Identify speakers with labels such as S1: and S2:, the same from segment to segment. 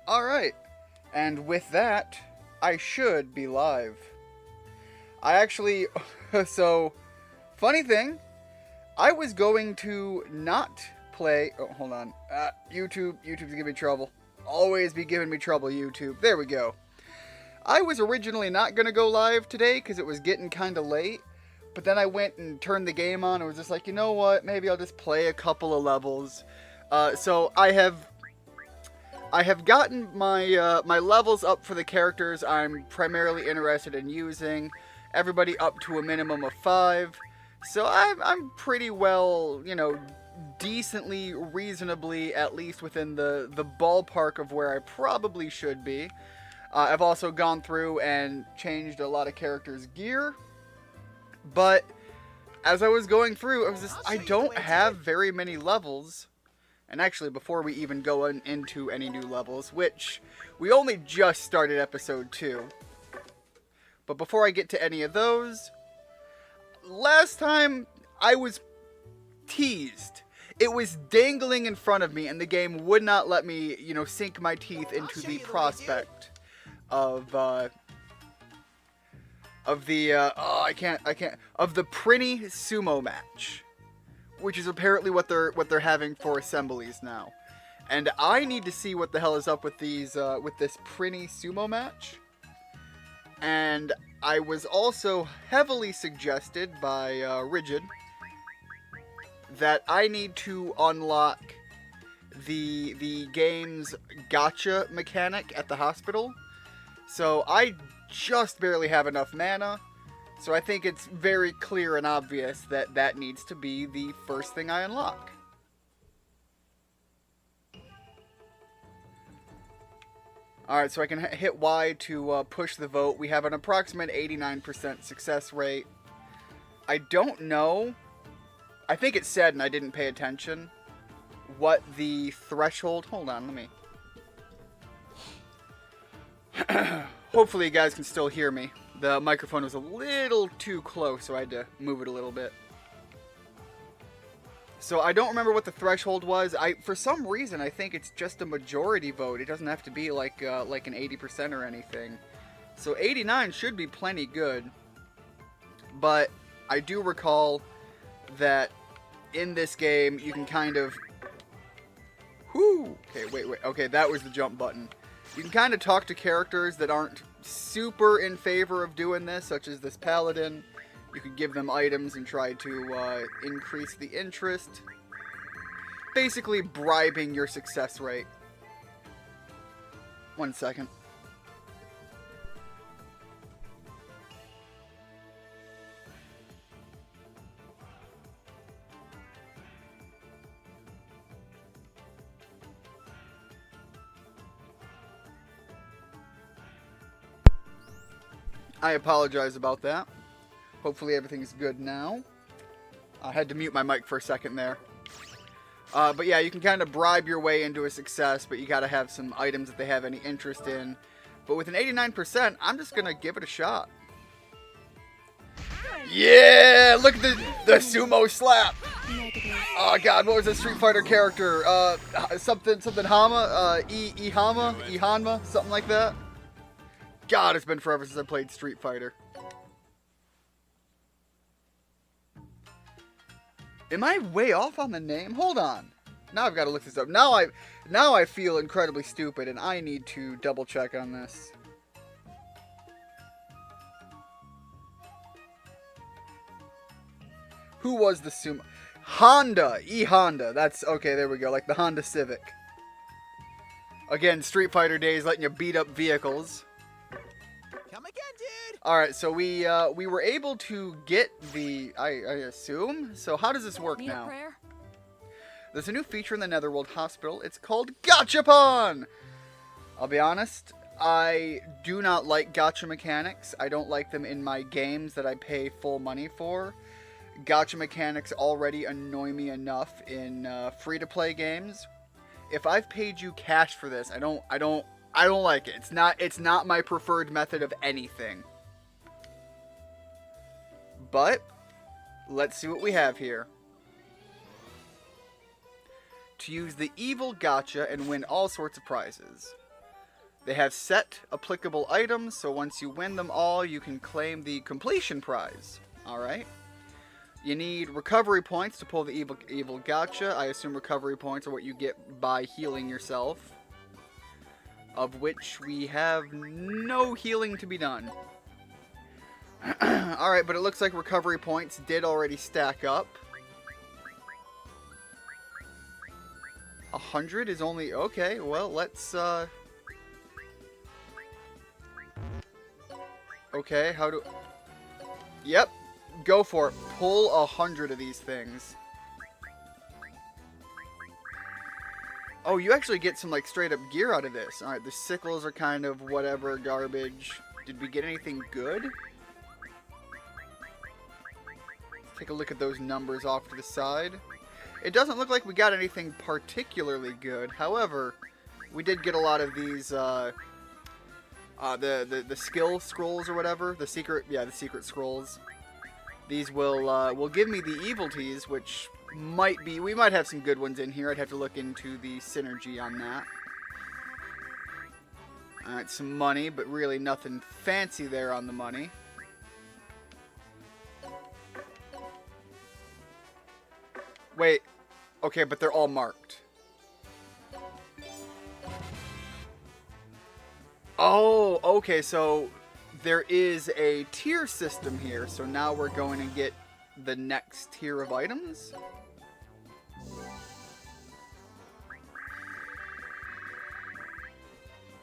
S1: Alright, and with that, I should be live. I actually, so, funny thing, I was going to not play, oh, hold on, YouTube's giving me trouble. Always be giving me trouble, YouTube. There we go. I was originally not going to go live today because it was getting kind of late, but then I went and turned the game on and was just like, you know what, maybe I'll just play a couple of levels. So I have gotten my my levels up for the characters I'm primarily interested in using. Everybody up to a minimum of 5. So I'm pretty well, you know, decently, reasonably, at least within the ballpark of where I probably should be. I've also gone through and changed a lot of characters' gear. But as I was going through, I don't have very many levels. And actually, before we even go into any new levels, which we only just started episode 2. But before I get to any of those, last time I was teased. It was dangling in front of me, and the game would not let me, you know, sink my teeth into the prospect of the of the Prinny sumo match, which is apparently what they're having for assemblies now. And I need to see what the hell is up with these with this Prinny sumo match. And I was also heavily suggested by Rigid that I need to unlock the game's gacha mechanic at the hospital. So I just barely have enough mana. So I think it's very clear and obvious that that needs to be the first thing I unlock. Alright, so I can hit Y to push the vote. We have an approximate 89% success rate. I don't know. I think it said, and I didn't pay attention, what the threshold... Hold on, let me... Hopefully you guys can still hear me. The microphone was a little too close, so I had to move it a little bit. So I don't remember what the threshold was. For some reason, I think it's just a majority vote. It doesn't have to be like an 80% or anything. So 89 should be plenty good. But I do recall that in this game, you can kind of... Whoo! Okay, wait. Okay, that was the jump button. You can kind of talk to characters that aren't super in favor of doing this, such as this paladin. You could give them items and try to increase the interest. Basically, bribing your success rate. 1 second. I apologize about that. Hopefully everything's good now. I had to mute my mic for a second there. But yeah, you can kind of bribe your way into a success, but you gotta have some items that they have any interest in. But with an 89%, I'm just gonna give it a shot. Yeah! Look at the sumo slap! Oh god, what was the Street Fighter character? Something Hama? Ihanma? Something like that? God, it's been forever since I played Street Fighter. Am I way off on the name? Hold on. Now I've got to look this up. Now I feel incredibly stupid, and I need to double check on this. Who was the sumo? Honda! E-Honda. That's, okay, there we go. Like the Honda Civic. Again, Street Fighter days letting you beat up vehicles.
S2: Come again, dude.
S1: All right, so we were able to get the I assume. So how does this work
S3: Need
S1: now?
S3: a prayer?
S1: There's a new feature in the Netherworld Hospital. It's called Gachapon. I'll be honest, I do not like gacha mechanics. I don't like them in my games that I pay full money for. Gacha mechanics already annoy me enough in free-to-play games. If I've paid you cash for this, I don't like it. It's not my preferred method of anything. But let's see what we have here. To use the evil gacha and win all sorts of prizes. They have set applicable items, so once you win them all, you can claim the completion prize. Alright. You need recovery points to pull the evil gacha. I assume recovery points are what you get by healing yourself. Of which we have no healing to be done. Alright, but it looks like recovery points did already stack up. 100 is only... Okay, well, let's... Okay, how do... Yep, go for it. Pull 100 of these things. Oh, you actually get some, like, straight-up gear out of this. Alright, the sickles are kind of whatever, garbage. Did we get anything good? Let's take a look at those numbers off to the side. It doesn't look like we got anything particularly good. However, we did get a lot of these, the skill scrolls or whatever. The secret scrolls. These will give me the evil teas, which might be, we might have some good ones in here. I'd have to look into the synergy on that. Alright, some money, but really nothing fancy there on the money. Wait, okay, but they're all marked. Oh, okay, so there is a tier system here, so now we're going to get the next tier of items?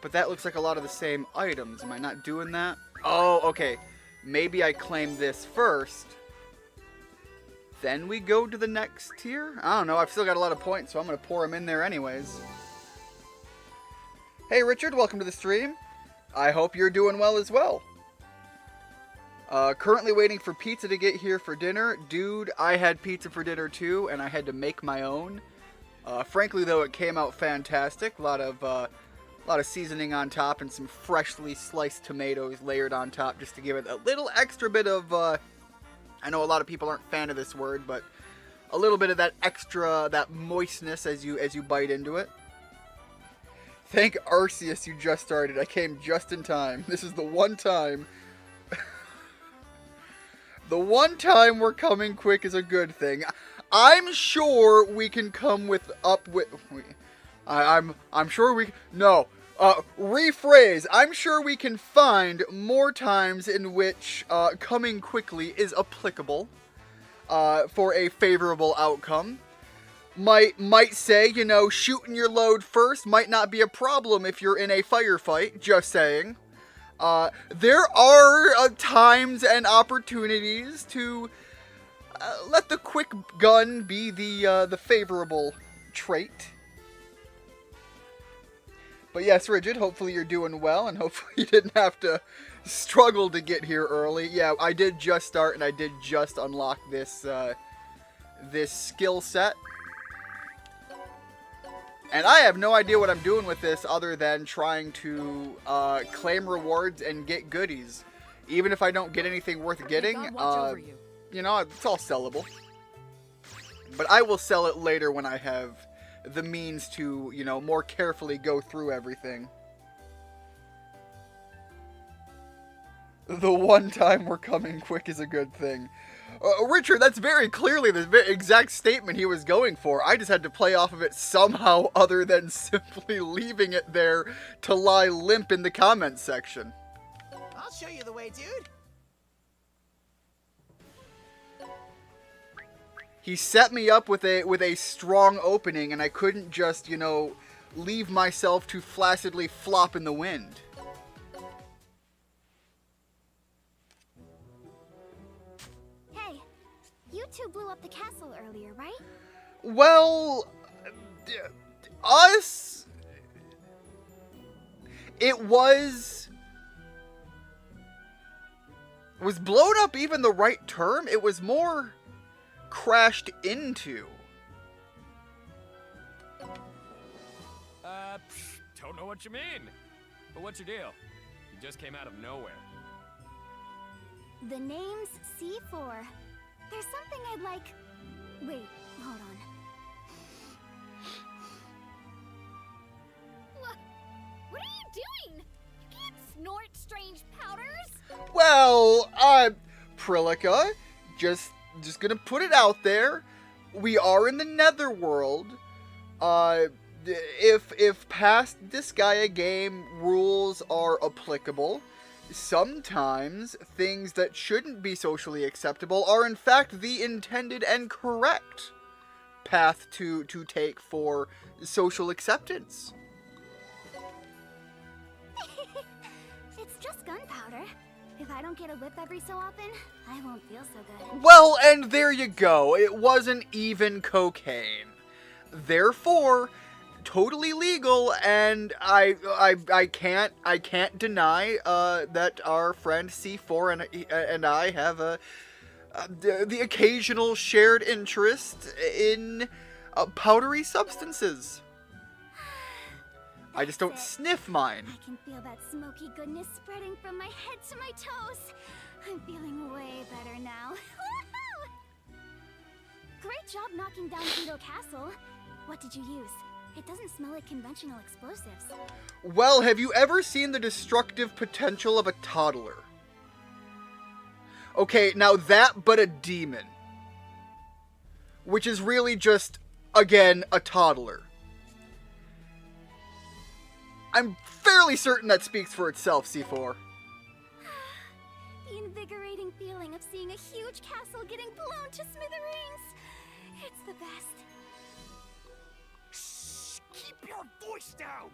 S1: But that looks like a lot of the same items. Am I not doing that? Oh, okay. Maybe I claim this first. Then we go to the next tier? I don't know. I've still got a lot of points, so I'm going to pour them in there anyways. Hey, Richard. Welcome to the stream. I hope you're doing well as well. Currently waiting for pizza to get here for dinner. Dude, I had pizza for dinner too, and I had to make my own. Frankly, though, it came out fantastic. A lot of seasoning on top and some freshly sliced tomatoes layered on top just to give it a little extra bit of, I know a lot of people aren't fan of this word, but a little bit of that extra, that moistness as you bite into it. Thank Arceus you just started. I came just in time. This is the one time. The one time we're coming quick is a good thing. I'm sure we can come I'm sure we... No. Rephrase. I'm sure we can find more times in which coming quickly is applicable for a favorable outcome. Might say, you know, shooting your load first might not be a problem if you're in a firefight. Just saying. There are times and opportunities to let the quick gun be the favorable trait. But yes, Rigid, hopefully you're doing well, and hopefully you didn't have to struggle to get here early. Yeah, I did just start, and I did just unlock this, this skill set. And I have no idea what I'm doing with this other than trying to claim rewards and get goodies. Even if I don't get anything worth getting, you know, it's all sellable. But I will sell it later when I have the means to, you know, more carefully go through everything. The one time we're coming quick is a good thing. Richard, that's very clearly the exact statement he was going for. I just had to play off of it somehow other than simply leaving it there to lie limp in the comments section.
S2: I'll show you the way, dude.
S1: He set me up with a strong opening, and I couldn't just, you know, leave myself to flaccidly flop in the wind.
S3: Hey, you two blew up the castle earlier, right?
S1: Well, us... It was blown up even the right term? It was more crashed into.
S4: Don't know what you mean. But what's your deal? You just came out of nowhere.
S3: The name's C4. There's something I'd like... Wait, hold on. What are you doing?
S1: Well, Prilica, just gonna put it out there. We are in the Netherworld. If past Disgaea game rules are applicable, sometimes things that shouldn't be socially acceptable are in fact the intended and correct path to take for social acceptance.
S3: It's just gunpowder. If I don't get a whip every so often, I won't feel so good.
S1: Well, and there you go. It wasn't even cocaine. Therefore, totally legal, and I can't deny that our friend C4 and I have the occasional shared interest in powdery substances. I just don't sniff mine.
S3: I can feel that smoky goodness spreading from my head to my toes. I'm feeling way better now. Woohoo! Great job knocking down Vito Castle. What did you use? It doesn't smell like conventional explosives.
S1: Well, have you ever seen the destructive potential of a toddler? Okay, now that, but a demon. Which is really just, again, a toddler. I'm fairly certain that speaks for itself, C4.
S3: The invigorating feeling of seeing a huge castle getting blown to smithereens. It's the best.
S2: Keep your voice down!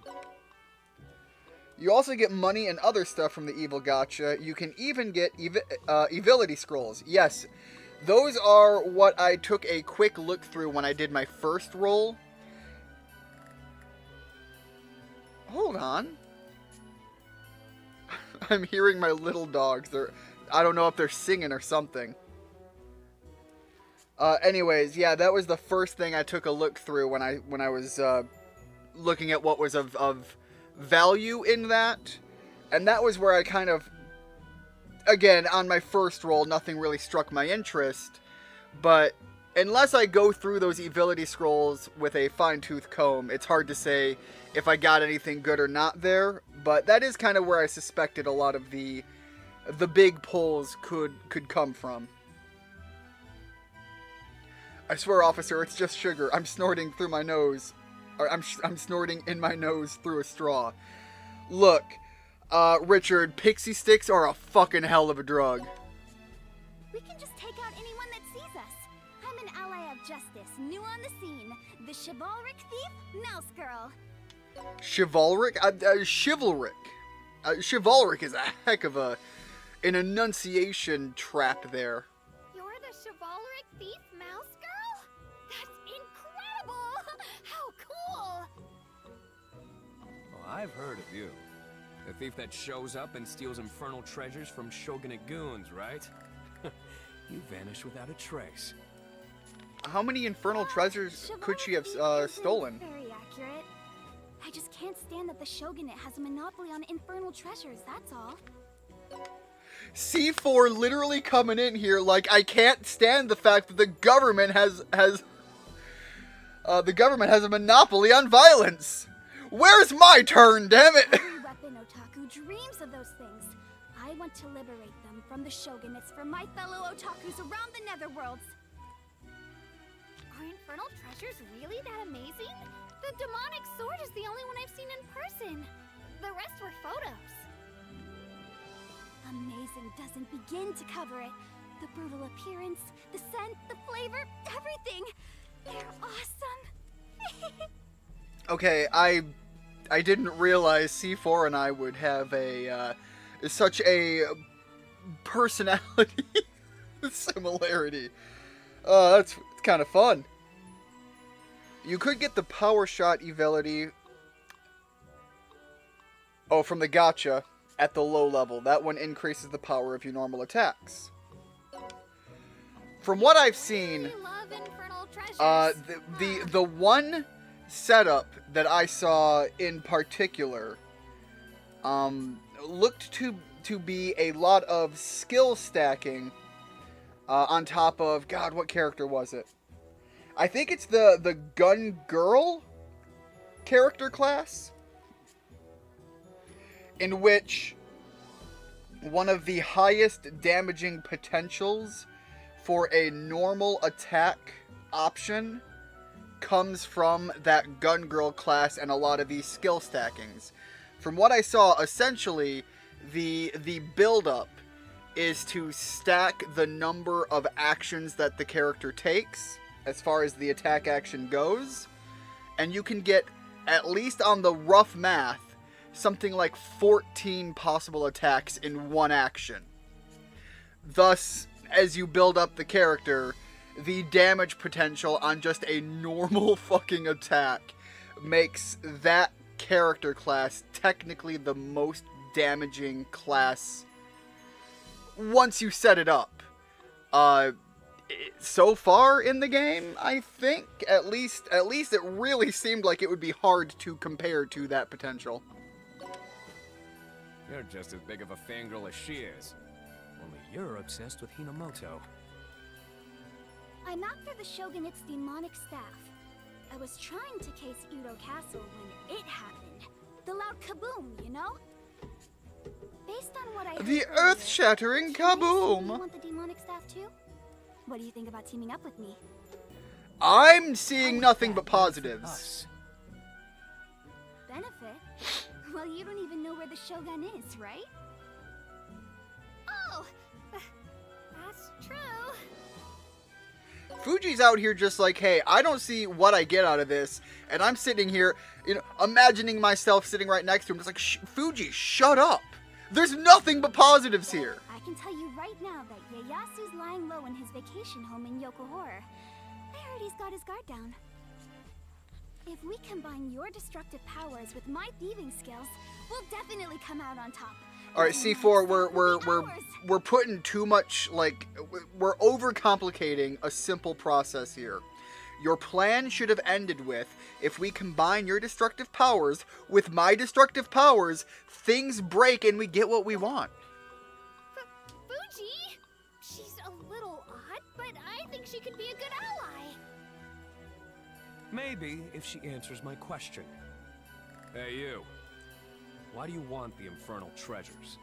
S1: You also get money and other stuff from the evil gacha. You can even get evility scrolls. Yes, those are what I took a quick look through when I did my first roll. Hold on. I'm hearing my little dogs. I don't know if they're singing or something. Anyways, yeah, that was the first thing I took a look through when I was looking at what was of value in that. And that was where I kind of, again, on my first roll, nothing really struck my interest. But unless I go through those evility scrolls with a fine-tooth comb, it's hard to say if I got anything good or not there. But that is kind of where I suspected a lot of the big pulls could come from. I swear, officer, it's just sugar. I'm snorting through my nose. Or I'm snorting in my nose through a straw. Look, Richard, pixie sticks are a fucking hell of a drug.
S3: We can just take out anyone that sees us. I'm an ally of justice, new on the scene. The chivalric thief, Mouse Girl.
S1: Chivalric? Chivalric. Chivalric is a heck of an enunciation trap there.
S3: You're the chivalric thief, Mouse Girl? That's incredible! How cool!
S4: Oh, I've heard of you. The thief that shows up and steals infernal treasures from shogunate goons, right? You vanished without a trace.
S1: How many infernal treasures could she have stolen?
S3: Very accurate. I just can't stand that the shogunate has a monopoly on infernal treasures, that's all.
S1: C4 literally coming in here like, I can't stand the fact that the government has a monopoly on violence. Where's my turn, damn it?
S3: Every weapon otaku dreams of those things. I want to liberate them from the shogunates for my fellow otakus around the netherworlds. Are infernal treasures really that amazing? The demonic sword is the only one I've seen in person. The rest were photos. Amazing doesn't begin to cover it. The brutal appearance, the scent, the flavor, everything. They're awesome.
S1: Okay, I didn't realize C4 and I would have such a personality similarity. That's kind of fun. You could get the power shot evility from the gacha at the low level. That one increases the power of your normal attacks. From what I've seen, the one setup that I saw in particular looked to be a lot of skill stacking on top of, God, what character was it? I think it's the gun girl character class, in which one of the highest damaging potentials for a normal attack option comes from that Gun Girl class and a lot of these skill stackings. From what I saw, essentially, the build-up is to stack the number of actions that the character takes, as far as the attack action goes, and you can get, at least on the rough math, something like 14 possible attacks in one action. Thus, as you build up the character, the damage potential on just a normal fucking attack makes that character class technically the most damaging class once you set it up. So far in the game, I think, at least it really seemed like it would be hard to compare to that potential.
S4: You're just as big of a fangirl as she is. Only you're obsessed with Hinamoto.
S3: I'm after the Shogunate's demonic staff. I was trying to case Udo Castle when it happened. The loud kaboom, you know? Based on what I heard
S1: The
S3: earlier,
S1: earth-shattering
S3: do you
S1: kaboom!
S3: want the demonic staff too? What do you think about teaming up with me?
S1: I'm seeing nothing but positives.
S4: Us.
S3: Benefit? Well, you don't even know where the Shogun is, right? Oh! That's true.
S1: Fuji's out here just like, hey, I don't see what I get out of this, and I'm sitting here, imagining myself sitting right next to him, just like, Fuji, shut up! There's nothing but positives here!
S3: I can tell you right now that Ieyasu's lying low in his vacation home in Yokohara. I heard he's got his guard down. If we combine your destructive powers with my thieving skills, we'll definitely come out on top.
S1: All right, C4, we're putting too much, we're overcomplicating a simple process here. Your plan should have ended with, if we combine your destructive powers with my destructive powers, things break and we get what we want.
S3: Fuji? She's a little odd, but I think she could be a good ally.
S4: Maybe if she answers my question. Hey, you. Why do you want the infernal treasures?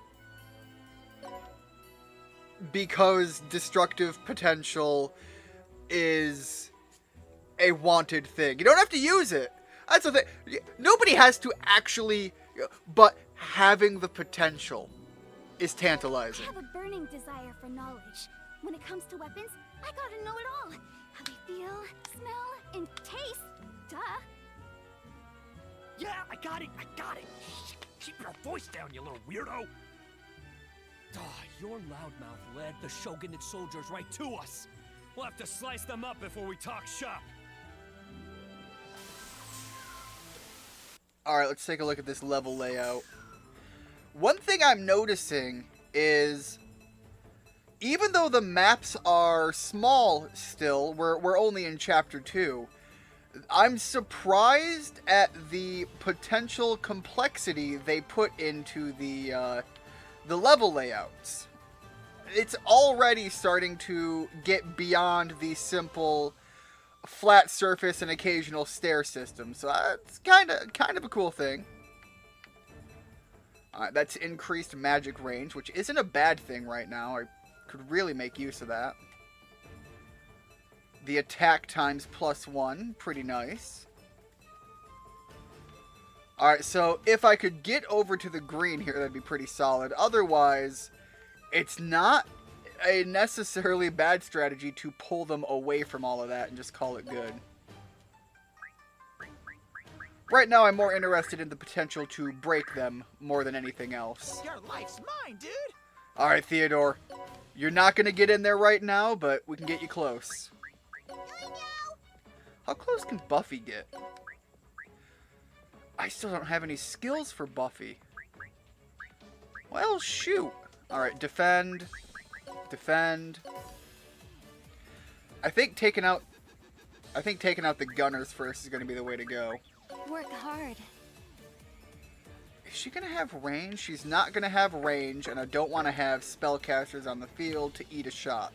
S1: Because destructive potential is a wanted thing. You don't have to use it. That's the thing. Nobody has to actually, but having the potential is tantalizing.
S3: I have a burning desire for knowledge. When it comes to weapons, I gotta know it all. How they feel, smell, and taste. Duh.
S2: Yeah, I got it. Shh, keep your voice down, you little weirdo.
S5: Your loudmouth led the Shogunate soldiers right to us. We'll have to slice them up before we talk shop.
S1: Alright, let's take a look at this level layout. One thing I'm noticing is, even though the maps are small still, we're only in Chapter 2, I'm surprised at the potential complexity they put into the level layouts. It's already starting to get beyond the simple flat surface and occasional stair system, so that's kind of a cool thing. That's increased magic range, which isn't a bad thing right now. I could really make use of that. The attack times +1, pretty nice. Alright, so if I could get over to the green here, that'd be pretty solid. Otherwise, it's not a necessarily bad strategy to pull them away from all of that and just call it good. Right now, I'm more interested in the potential to break them more than anything else.
S2: Your life's mine, dude.
S1: Alright, Theodore. You're not going to get in there right now, but we can get you close. How close can Buffy get? I still don't have any skills for Buffy. Well, shoot. Alright, defend. Defend. I think taking out the gunners first is going to be the way to go.
S3: Work hard.
S1: Is she going to have range? She's not going to have range, and I don't want to have spellcasters on the field to eat a shot.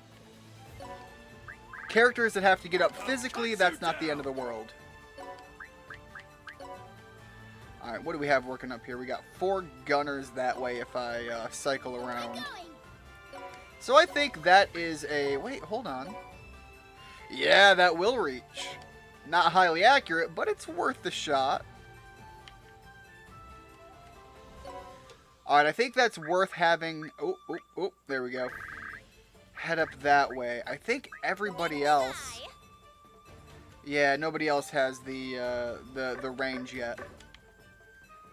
S1: Characters that have to get up physically, that's not the end of the world. Alright, what do we have working up here? We got 4 gunners that way if I cycle around. So I think that is a... Wait, hold on. Yeah, that will reach. Not highly accurate, but it's worth the shot. Alright, I think that's worth having... Oh, there we go. Head up that way. I think everybody else... Yeah, nobody else has the range yet.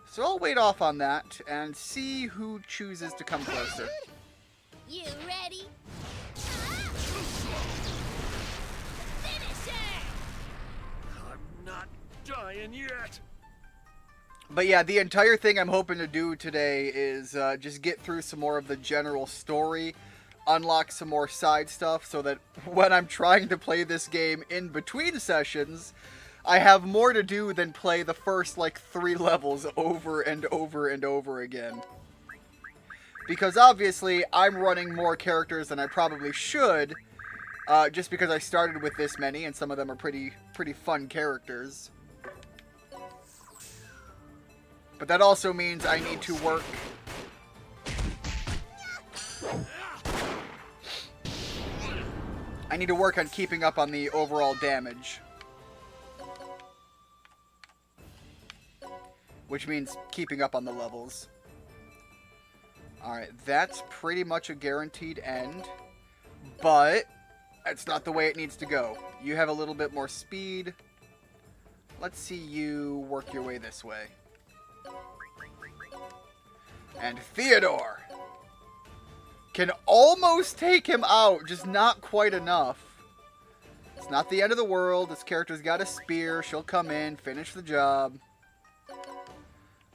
S1: So I'll wait off on that and see who chooses to come closer.
S3: You ready?
S5: I'm not dying yet.
S1: But yeah, the entire thing I'm hoping to do today is just get through some more of the general story, unlock some more side stuff, so that when I'm trying to play this game in between sessions, I have more to do than play the first, like, 3 levels over and over and over again. Because obviously, I'm running more characters than I probably should, just because I started with this many, and some of them are pretty fun characters. But that also means I need to work... I need to work on keeping up on the overall damage. Which means keeping up on the levels. Alright, that's pretty much a guaranteed end. But that's not the way it needs to go. You have a little bit more speed. Let's see you work your way this way. And Theodore can almost take him out, just not quite enough. It's not the end of the world. This character's got a spear. She'll come in, finish the job.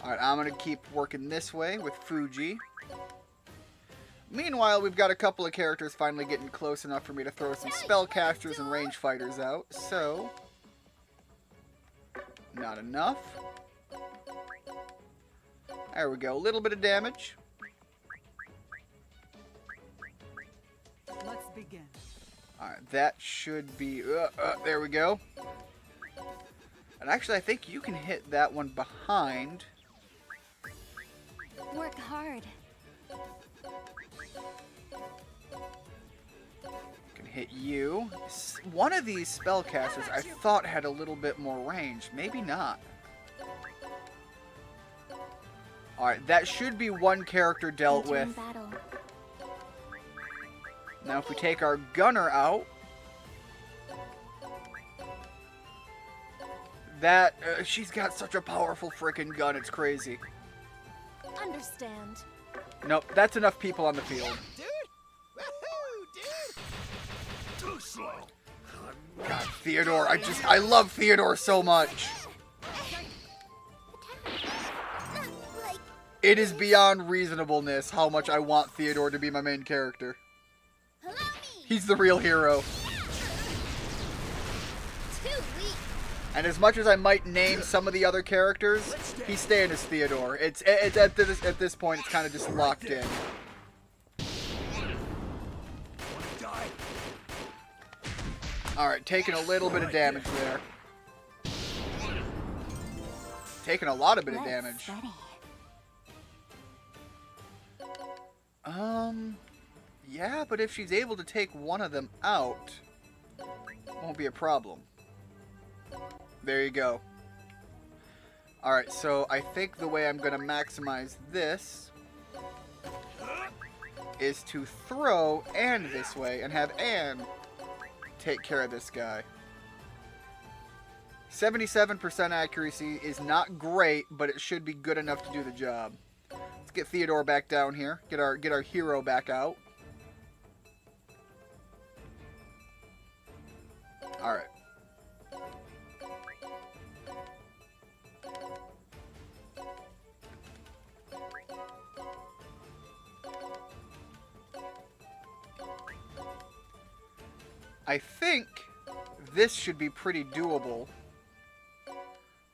S1: Alright, I'm going to keep working this way with Fuji. Meanwhile, we've got a couple of characters finally getting close enough for me to throw some spellcasters and range fighters out. So, not enough. There we go. A little bit of damage.
S6: Let's begin.
S1: Alright, that should be... there we go. And actually, I think you can hit that one behind.
S3: Work hard.
S1: Can hit you. One of these spellcasters I thought had a little bit more range. Maybe not. Alright, that should be one character dealt with. Now if we take our gunner out, that, she's got such a powerful frickin' gun, it's crazy.
S3: Understand.
S1: Nope, that's enough people on the field.
S2: Dude! Woohoo, dude!
S5: Too slow.
S1: God, Theodore, I love Theodore so much. It is beyond reasonableness how much I want Theodore to be my main character. He's the real hero. And as much as I might name some of the other characters, he's staying as Theodore. It's at this point, it's kind of just locked in. Alright, taking a little bit of damage there. Taking a lot of bit of damage. Yeah, but if she's able to take one of them out, won't be a problem. There you go. Alright, so I think the way I'm going to maximize this is to throw Anne this way and have Anne take care of this guy. 77% accuracy is not great, but it should be good enough to do the job. Let's get Theodore back down here. Get our hero back out. Alright. I think this should be pretty doable.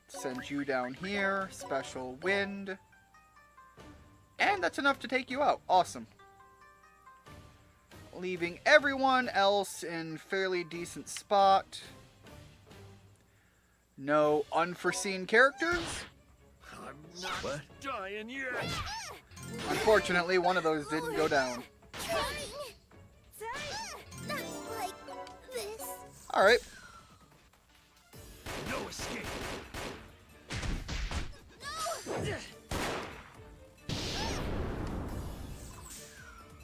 S1: Send you down here. Special wind. And that's enough to take you out. Awesome. Leaving everyone else in fairly decent spot. No unforeseen characters.
S5: I'm
S2: What?
S5: Dying yet.
S1: Unfortunately, one of those didn't go down.
S3: Not like this.
S1: Alright.
S5: No escape.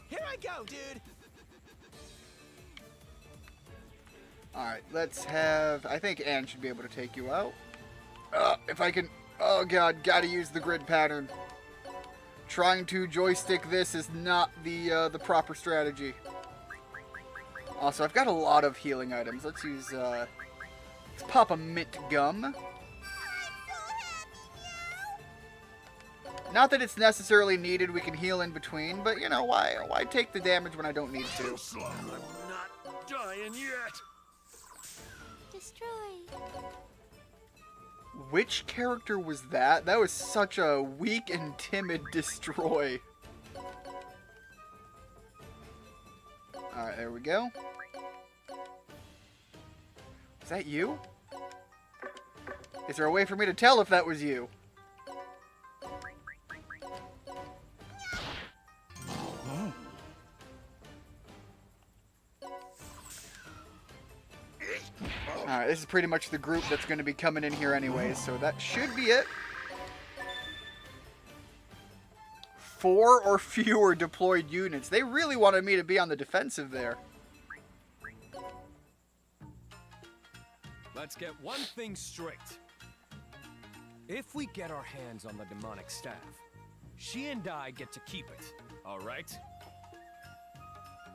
S2: Here I go, dude.
S1: Alright, let's have... I think Anne should be able to take you out. If I can... Oh god, gotta use the grid pattern. Trying to joystick this is not the proper strategy. Also, I've got a lot of healing items. Let's use, let's pop a mint gum. Not that it's necessarily needed, we can heal in between, but you know, why take the damage when I don't need to?
S5: I'm not dying yet.
S3: Destroy.
S1: Which character was that? That was such a weak and timid destroy. Alright, there we go. Is that you? Is there a way for me to tell if that was you? Alright, this is pretty much the group that's going to be coming in here anyways, so that should be it. 4 or fewer deployed units. They really wanted me to be on the defensive there.
S5: Let's get one thing straight. If we get our hands on the demonic staff, she and I get to keep it, all right?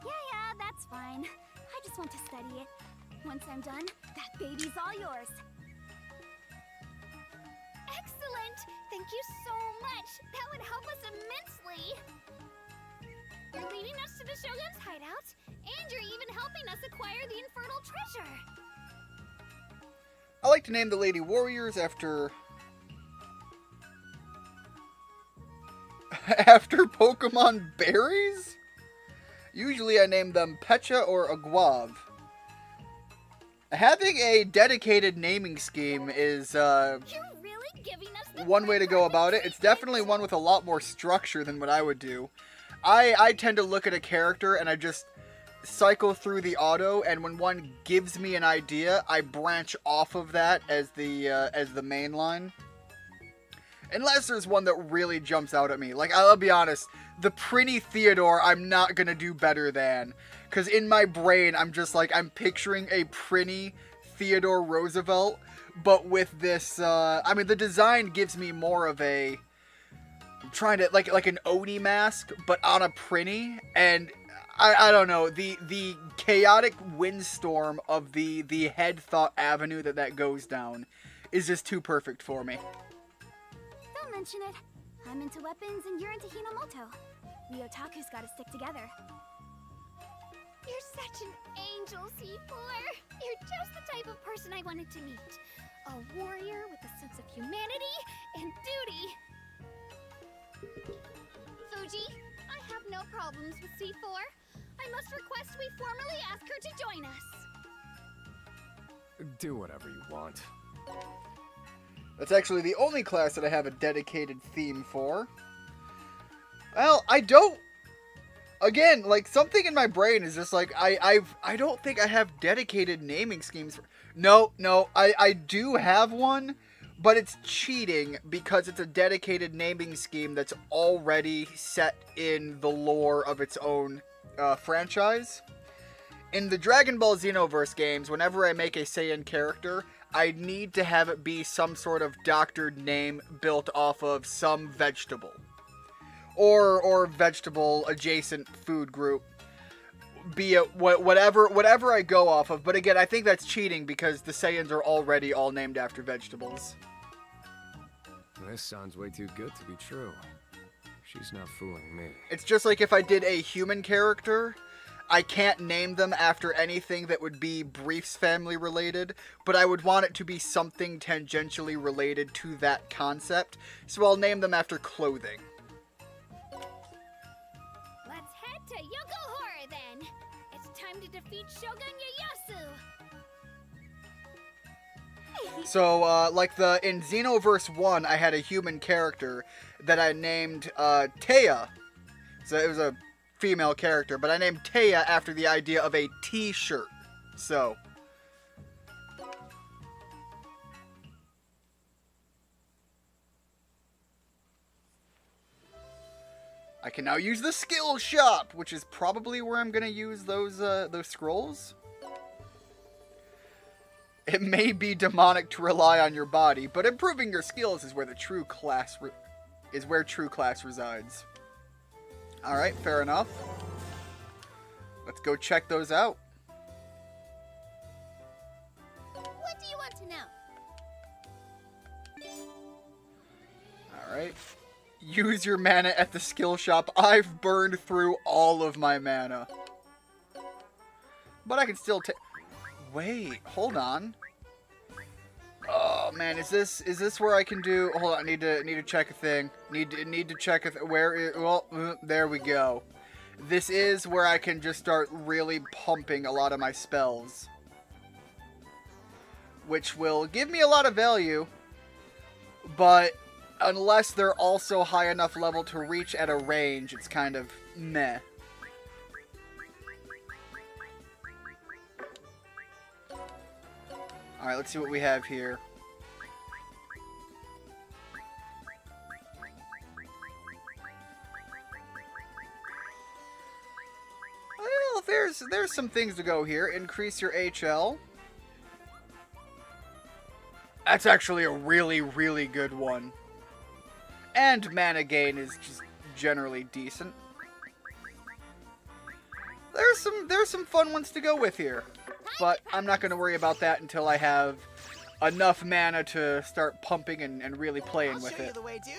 S3: Yeah, that's fine. I just want to study it. Once I'm done, that baby's all yours. Excellent! Thank you so much! That would help us immensely! You're leading us to the Shogun's hideout, and you're even helping us acquire the infernal treasure!
S1: I like to name the Lady Warriors after... after Pokemon berries? Usually I name them Pecha or Aguav. Having a dedicated naming scheme is
S3: You're really giving us the
S1: one way to go about it. It's definitely one with a lot more structure than what I would do. I tend to look at a character and I just cycle through the auto, and when one gives me an idea, I branch off of that as the main line. Unless there's one that really jumps out at me. Like, I'll be honest, the Prinny Theodore I'm not gonna do better than. Because in my brain, I'm just like, I'm picturing a Prinny Theodore Roosevelt, but with this, I mean, the design gives me more of a, I'm trying to, like an Oni mask, but on a Prinny, and I don't know, the chaotic windstorm of the head thought avenue that goes down is just too perfect for me.
S3: Don't mention it. I'm into weapons and you're into Hinomoto. We otakus gotta stick together. You're such an angel, C4. You're just the type of person I wanted to meet. A warrior with a sense of humanity and duty. Fuji, I have no problems with C4. I must request we formally ask her to join us.
S4: Do whatever you want.
S1: That's actually the only class that I have a dedicated theme for. Well, I don't... Again, like, something in my brain is just like, I don't think I have dedicated naming schemes for... No, I do have one, but it's cheating because it's a dedicated naming scheme that's already set in the lore of its own franchise. In the Dragon Ball Xenoverse games, whenever I make a Saiyan character, I need to have it be some sort of doctored name built off of some vegetable. Or vegetable adjacent food group. Be it whatever I go off of. But again, I think that's cheating because the Saiyans are already all named after vegetables.
S4: This sounds way too good to be true. She's not fooling me.
S1: It's just like if I did a human character, I can't name them after anything that would be Brief's family related, but I would want it to be something tangentially related to that concept, so I'll name them after clothing.
S3: Let's head to Yokohara then. It's time to defeat Shogun Ieyasu.
S1: So, like in Xenoverse 1, I had a human character that I named Taya. So it was a female character, but I named Taya after the idea of a t-shirt. So... I can now use the skill shop, which is probably where I'm going to use those scrolls. It may be demonic to rely on your body, but improving your skills is where the true class resides. All right, fair enough. Let's go check those out.
S3: What do you want to know?
S1: All right. Use your mana at the skill shop. I've burned through all of my mana. But I can still take... Wait, hold on. Oh man, is this where I can do? Hold on, I need to check a thing. Need to check there we go. This is where I can just start really pumping a lot of my spells, which will give me a lot of value, but unless they're also high enough level to reach at a range, it's kind of meh. Alright, let's see what we have here. Well, there's some things to go here. Increase your HL. That's actually a really, really good one. And mana gain is just generally decent. There's some fun ones to go with here. But I'm not going to worry about that until I have enough mana to start pumping and really playing with it.
S6: I'll show you the way, dude.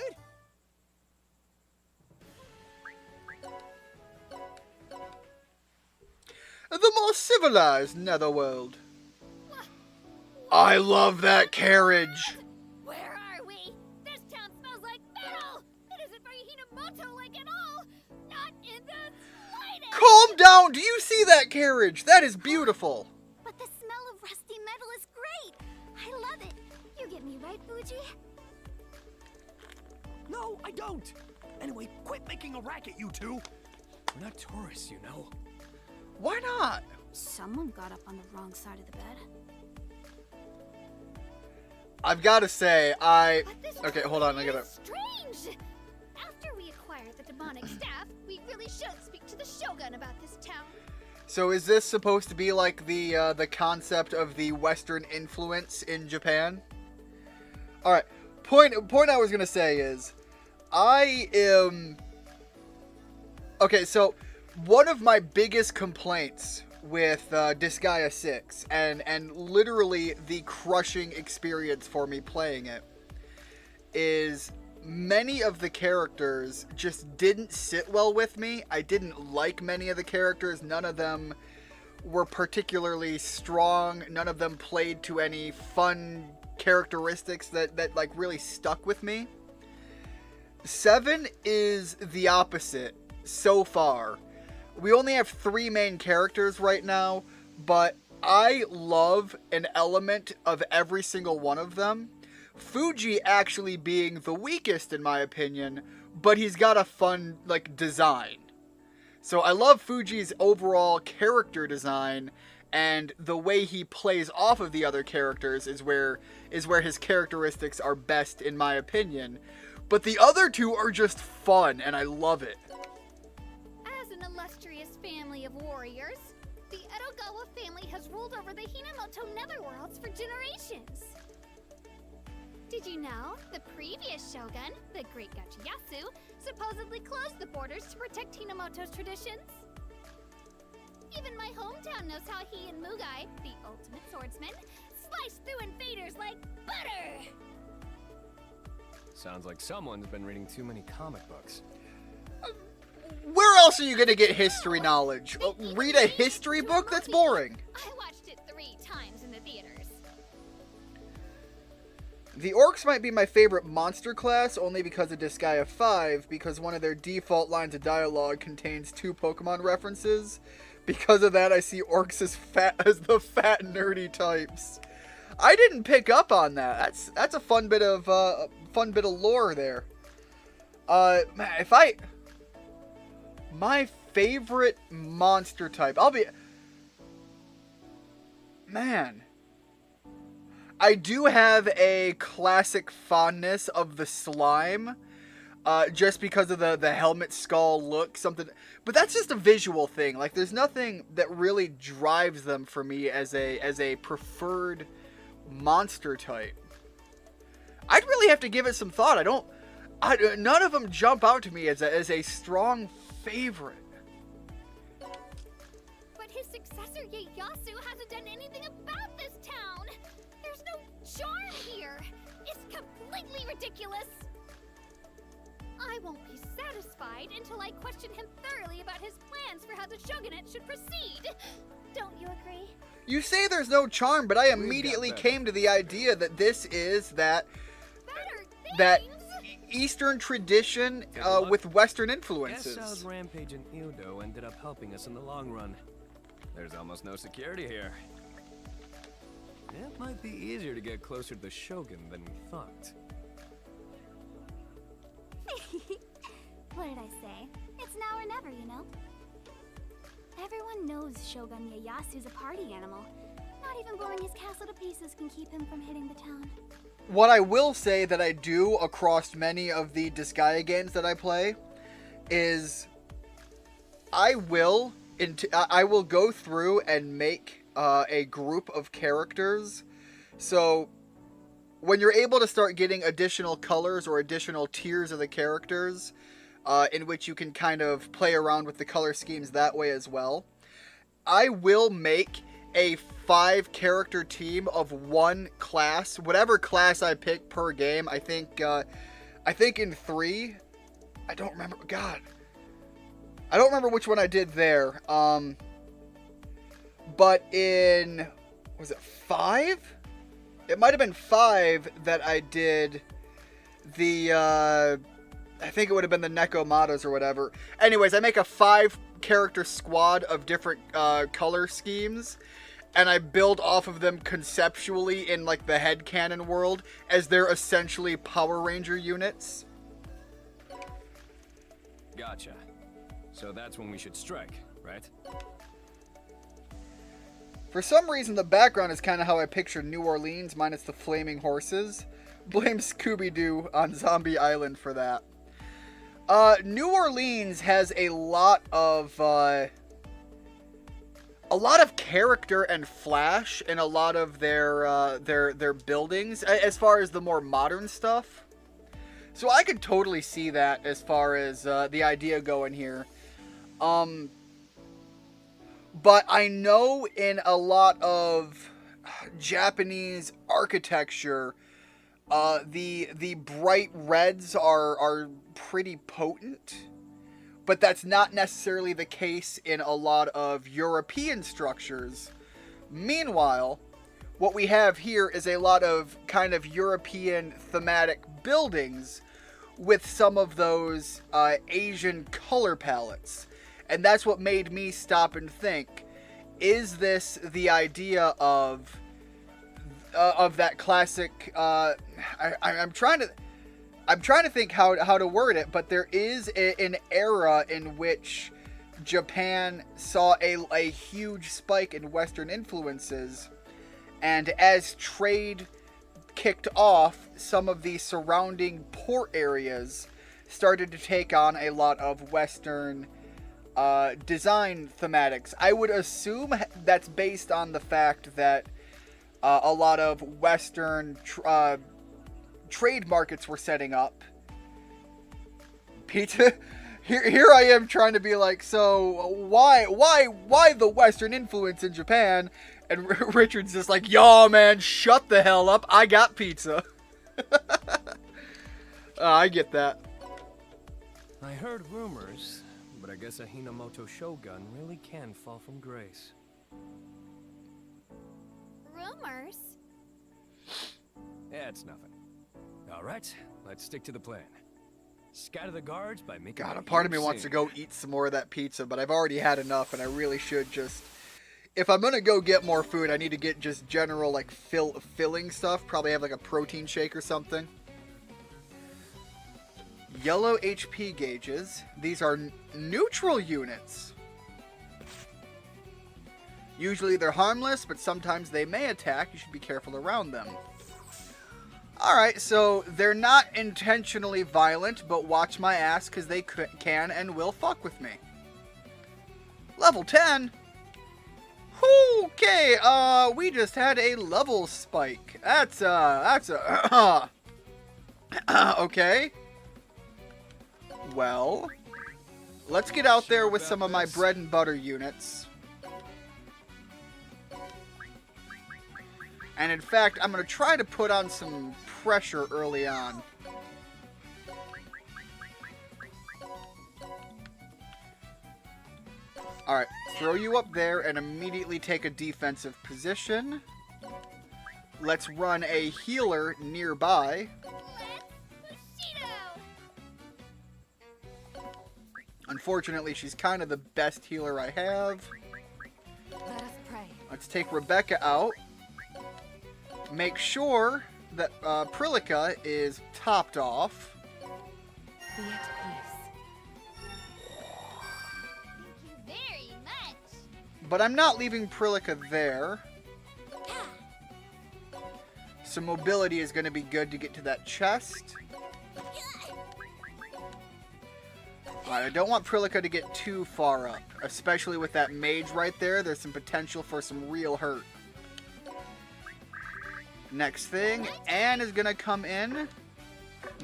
S1: The more civilized netherworld. I love that carriage.
S3: Where are we? This town smells like metal! It isn't very Hinamoto-like at all! Not in the slightest!
S1: Calm down! Do you see that carriage? That is beautiful.
S3: But the smell of rusty metal is great! I love it! You get me right, Fuji?
S5: No, I don't. Anyway, quit making a racket, you two. We're not tourists, you know.
S1: Why not?
S3: Someone got up on the wrong side of the bed.
S1: I've got to say,
S3: But this
S1: Okay, hold on, I
S3: is
S1: gotta...
S3: strange! After we acquired the demonic staff, we really should speak to the Shogun about this town.
S1: So is this supposed to be like the concept of the Western influence in Japan? Alright, point I was gonna say is, I am... Okay, so one of my biggest complaints with Disgaea 6, and literally the crushing experience for me playing it, is many of the characters just didn't sit well with me. I didn't like many of the characters. None of them were particularly strong. None of them played to any fun characteristics that like really stuck with me. 7 is the opposite so far. We only have 3 main characters right now, but I love an element of every single one of them. Fuji actually being the weakest in my opinion, but he's got a fun like design. So I love Fuji's overall character design, and the way he plays off of the other characters is where his characteristics are best in my opinion. But the other 2 are just fun, and I love it.
S3: As an illustrious family of warriors, the Edogawa family has ruled over the Hinamoto netherworlds for generations. Did you know the previous shogun, the great Gachiyasu, supposedly closed the borders to protect Hinamoto's traditions? Even my hometown knows how he and Mugai, the ultimate swordsman, sliced through invaders like butter!
S5: Sounds like someone's been reading too many comic books.
S1: Where else are you gonna get history knowledge? Read a history book? That's boring.
S3: I watched it 3 times in the theaters.
S1: The orcs might be my favorite monster class only because of Disgaea 5, because one of their default lines of dialogue contains 2 Pokemon references. Because of that, I see orcs as the fat, nerdy types. I didn't pick up on that. That's a fun bit of lore there. Man, my favorite monster type, man, I do have a classic fondness of the slime, just because of the helmet skull look, but that's just a visual thing. Like, there's nothing that really drives them for me as a preferred monster type. I'd really have to give it some thought. None of them jump out to me as a strong favorite.
S3: But his successor, Ieyasu, hasn't done anything about this town. There's no charm here. It's completely ridiculous. I won't be satisfied until I question him thoroughly about his plans for how the shogunate should proceed. Don't you agree?
S1: You say there's no charm, but I immediately came to the idea that this is that Eastern tradition with Western influences.
S5: Guess Sal's rampage in Ildo ended up helping us in the long run. There's almost no security here. It might be easier to get closer to the Shogun than we thought.
S3: What did I say? It's now or never, you know? Everyone knows Shogun Ieyasu's a party animal. Not even blowing his castle to pieces can keep him from hitting the town.
S1: What I will say that I do across many of the Disgaea games that I play is I will go through and make a group of characters. So when you're able to start getting additional colors or additional tiers of the characters, in which you can kind of play around with the color schemes that way as well, I will make a 5-character team of one class, whatever class I pick per game. I think in 3, I don't remember. God, I don't remember which one I did there. But in, was it 5? It might have been 5 that I did the. I think it would have been the Nekomatas or whatever. Anyways, I make a 5-character squad of different color schemes, and I build off of them conceptually in like the headcanon world as they're essentially Power Ranger units.
S5: Gotcha. So that's when we should strike, right?
S1: For some reason, the background is kind of how I pictured New Orleans, minus the flaming horses. Blame Scooby-Doo on Zombie Island for that. New Orleans has a lot of character and flash in a lot of their buildings, as far as the more modern stuff. So I could totally see that as far as the idea going here. But I know in a lot of Japanese architecture, the bright reds are pretty potent, but that's not necessarily the case in a lot of European structures. Meanwhile, what we have here is a lot of kind of European thematic buildings with some of those Asian color palettes. And that's what made me stop and think, is this the idea of that classic, I'm trying to think how to word it, but there is an era in which Japan saw a huge spike in Western influences, and as trade kicked off, some of the surrounding port areas started to take on a lot of Western design thematics. I would assume that's based on the fact that a lot of Western trade markets were setting up. Pizza. Here I am trying to be like, so why the Western influence in Japan? And Richard's just like, yo, man, shut the hell up. I got pizza. I get that.
S5: I heard rumors, but I guess a Hinamoto shogun really can fall from grace.
S3: Rumors?
S5: Yeah, it's nothing. All right, let's stick to the plan. Scatter the guards by making.
S1: God, a part of me wants to go eat some more of that pizza, but I've already had enough, and I really should just if I'm gonna go get more food, I need to get just general, like, filling stuff. Probably have, like, a protein shake or something. Yellow HP gauges. These are neutral units. Usually they're harmless, but sometimes they may attack. You should be careful around them. Alright, so they're not intentionally violent, but watch my ass because they can and will fuck with me. Level 10? Okay, we just had a level spike. That's okay. Well, let's get out there with some of my bread and butter units. And in fact, I'm going to try to put on some pressure early on. Alright, throw you up there and immediately take a defensive position. Let's run a healer nearby. Unfortunately, she's kind of the best healer I have.
S6: Let us pray.
S1: Let's take Rebecca out. Make sure that Prilica is topped off.
S6: Be at peace.
S3: Thank you very much.
S1: But I'm not leaving Prilica there. Some mobility is going to be good to get to that chest. Alright, I don't want Prilica to get too far up. Especially with that mage right there. There's some potential for some real hurt. Next thing, Anne is going to come in.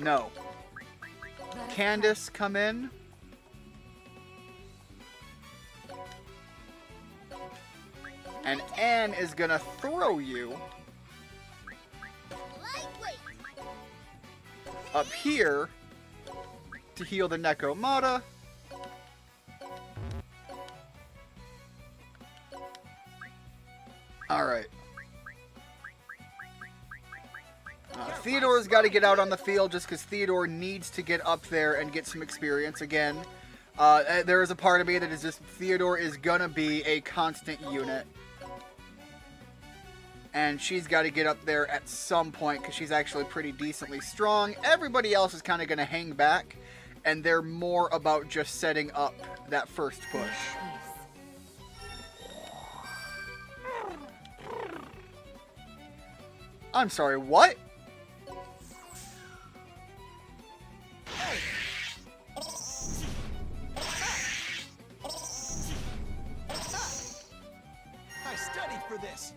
S1: No. Candace, come in. And Anne is going to throw you up here to heal the Nekomata. Alright. Theodore's got to get out on the field just because Theodore needs to get up there and get some experience again. There is a part of me that is just, Theodore is going to be a constant unit. And she's got to get up there at some point because she's actually pretty decently strong. Everybody else is kind of going to hang back. And they're more about just setting up that first push. I'm sorry, what?
S2: I studied for this.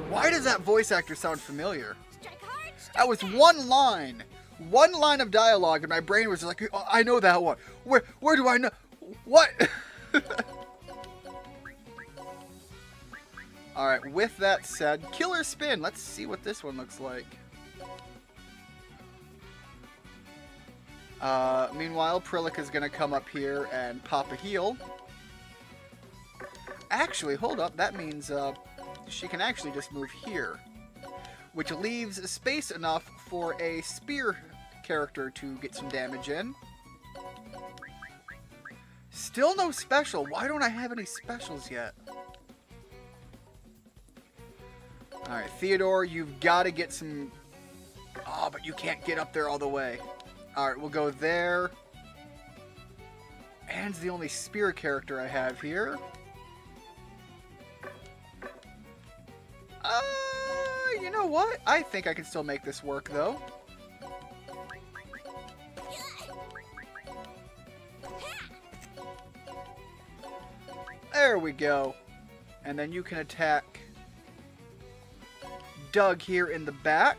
S1: Why does that voice actor sound familiar?
S3: Strike hard, strike
S1: That was one line. One line of dialogue, and my brain was like, oh, I know that one. Where do I know? What? Alright, with that said, Killer Spin. Let's see what this one looks like. Meanwhile, Prilica's going to come up here and pop a heal. Actually, hold up. That means she can actually just move here. Which leaves space enough for a spear character to get some damage in. Still no special. Why don't I have any specials yet? Alright, Theodore, you've got to get some... Oh, but you can't get up there all the way. Alright, we'll go there. Anne's the only spear character I have here. You know what? I think I can still make this work, though. There we go. And then you can attack Doug here in the back.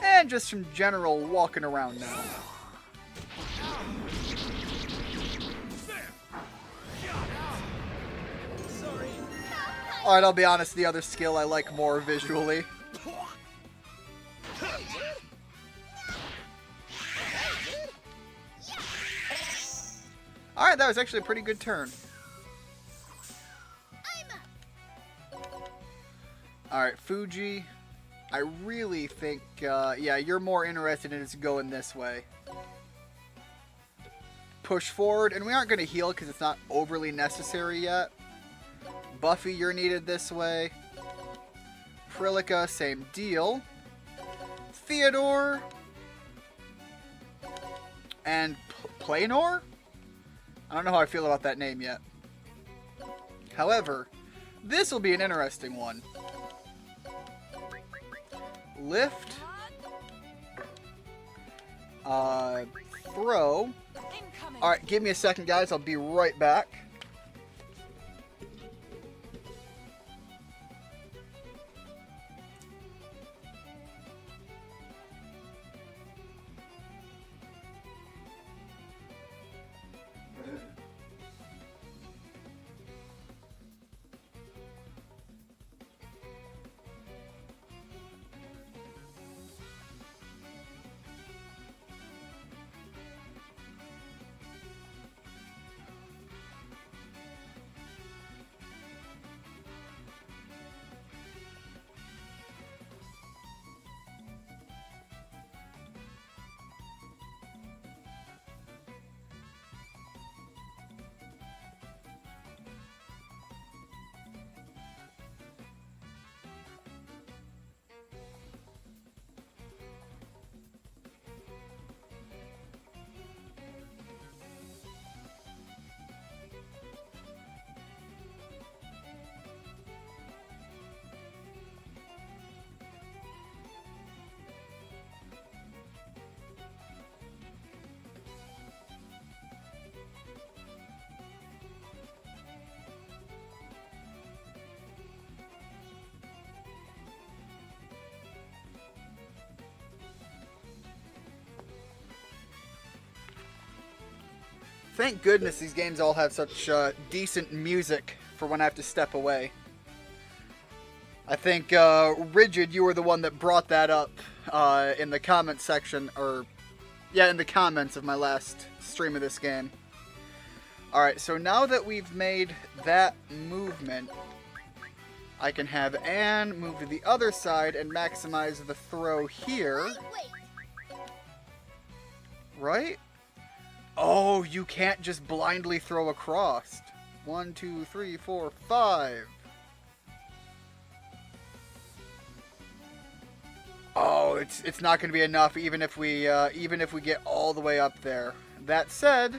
S1: And just some general walking around now. Alright, I'll be honest, the other skill I like more visually. Alright, that was actually a pretty good turn. Alright, Fuji. I really think, yeah, you're more interested in just going this way. push forward, and we aren't going to heal because it's not overly necessary yet. Buffy, you're needed this way. Prilica, same deal. Theodore. And Planor? I don't know how I feel about that name yet. However, this will be an interesting one. Lift. Throw. Alright, give me a second, guys. I'll be right back. Thank goodness these games all have such decent music for when I have to step away. I think, Rigid, you were the one that brought that up in the comments section, or, yeah, in the comments of my last stream of this game. Alright, so now that we've made that movement, I can have Anne move to the other side and maximize the throw here. Right? Oh, you can't just blindly throw across. 1, 2, 3, 4, 5. Oh, it's not going to be enough even if we get all the way up there. That said,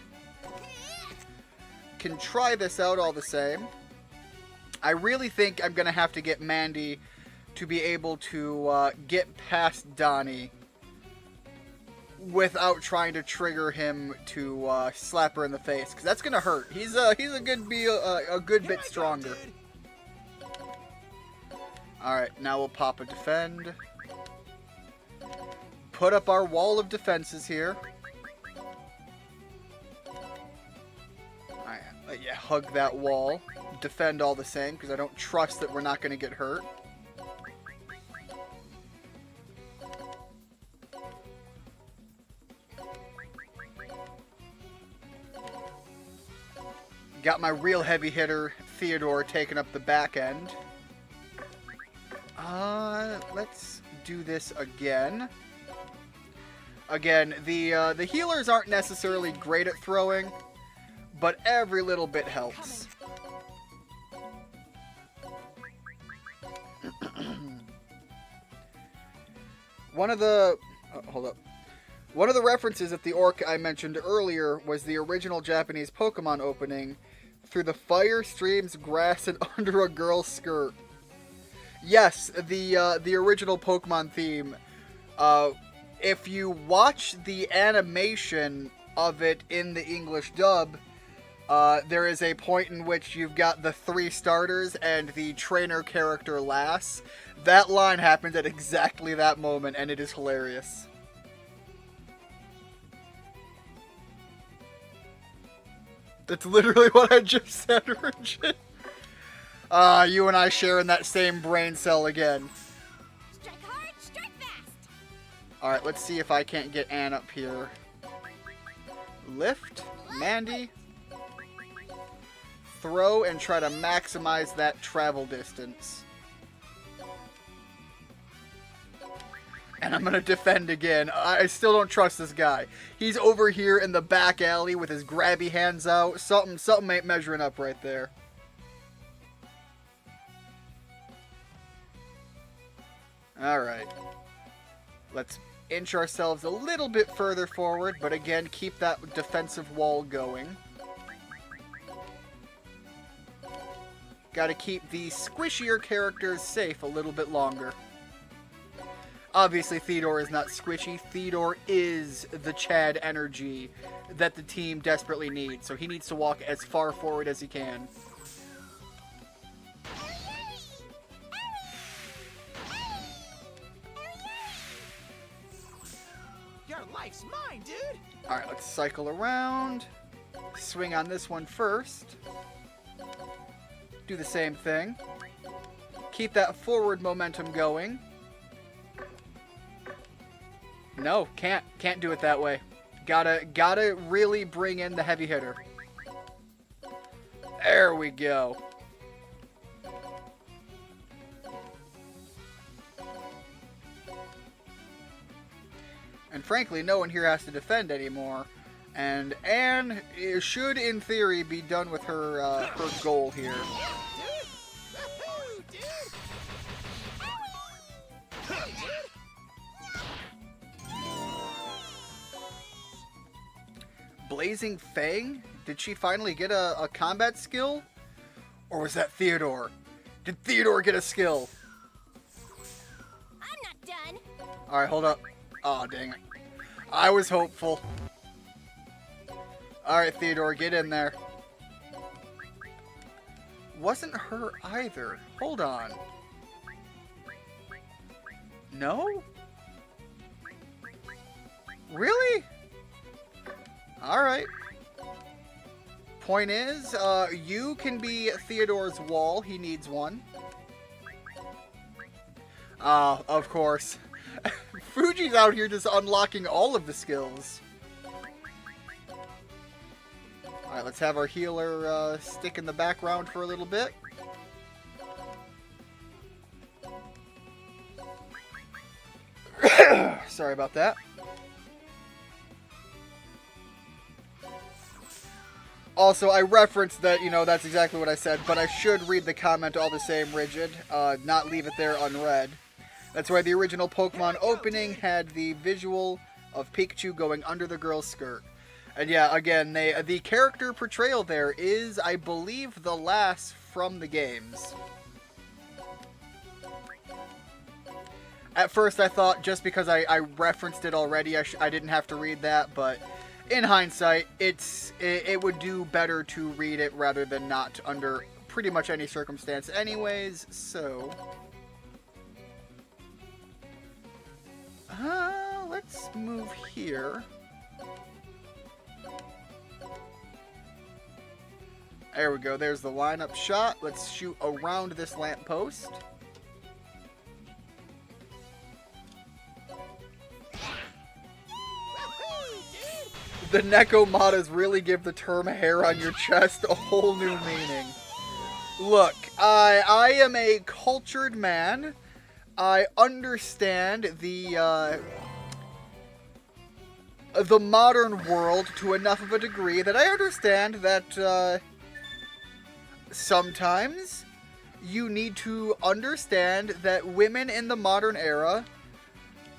S1: can try this out all the same. I really think I'm going to have to get Mandy to be able to get past Donnie without trying to trigger him to slap her in the face, because that's gonna hurt. He's a good bit stronger. All right, now we'll pop a defend. Put up our wall of defenses here. All right, yeah, hug that wall. Defend all the same, because I don't trust that we're not gonna get hurt. Got my real heavy hitter, Theodore, taking up the back end. Let's do this again. Again, the healers aren't necessarily great at throwing, but every little bit helps. One of the... hold up. One of the references at the orc I mentioned earlier was the original Japanese Pokemon opening, "Through the fire streams grass and under a girl's skirt." Yes, the original Pokemon theme. If you watch the animation of it in the English dub, there is a point in which you've got the 3 starters and the trainer character Lass. That line happens at exactly that moment, and it is hilarious. That's literally what I just said, Richard. You and I sharing that same brain cell again.
S3: Strike hard, strike fast.
S1: Alright, let's see if I can't get Anne up here. Lift, Mandy. Throw and try to maximize that travel distance. And I'm going to defend again. I still don't trust this guy. He's over here in the back alley with his grabby hands out. Something ain't measuring up right there. Alright. Let's inch ourselves a little bit further forward, but again, keep that defensive wall going. Gotta keep the squishier characters safe a little bit longer. Obviously, Theodore is not squishy. Theodore is the Chad energy that the team desperately needs, so he needs to walk as far forward as he can.
S2: Your life's mine, dude!
S1: Alright, let's cycle around. Swing on this one first. Do the same thing. Keep that forward momentum going. No, can't do it that way. Gotta really bring in the heavy hitter. There we go. And frankly, no one here has to defend anymore. And Anne should, in theory, be done with her goal here. Blazing Fang? Did she finally get a combat skill? Or was that Theodore? Did Theodore get a skill?
S3: I'm not done.
S1: Alright, hold up. Oh, dang it. I was hopeful. Alright, Theodore, get in there. Wasn't her either. Hold on. No? Really? Alright. Point is, you can be Theodore's wall. He needs one. Of course. Fuji's out here just unlocking all of the skills. Alright, let's have our healer stick in the background for a little bit. Sorry about that. Also, I referenced that, that's exactly what I said, but I should read the comment all the same, Rigid, not leave it there unread. That's why the original Pokemon opening had the visual of Pikachu going under the girl's skirt. And yeah, again, the character portrayal there is, I believe, the last from the games. At first I thought, just because I referenced it already, I didn't have to read that, but in hindsight, it would do better to read it rather than not under pretty much any circumstance anyways, so... let's move here. There we go, there's the lineup shot. Let's shoot around this lamppost. The Nekomatas really give the term hair on your chest a whole new meaning. Look, I am a cultured man. I understand the modern world to enough of a degree that I understand that sometimes you need to understand that women in the modern era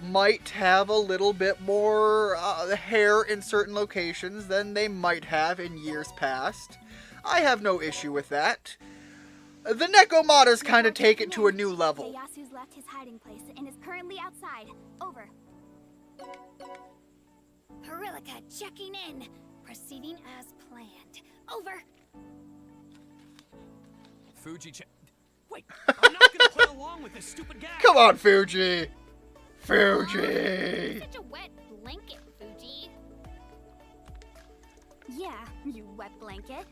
S1: might have a little bit more hair in certain locations than they might have in years past. I have no issue with that. The Nekomatas kind of take it to a new level.
S3: Yasu's left his hiding place and is currently outside. Over. Perilika checking in. Proceeding as planned. Over.
S2: Wait, I'm not gonna play along with this stupid guy.
S1: Come on, Fuji! Fuji!
S3: Such a wet blanket, Fuji. Yeah, you wet blanket.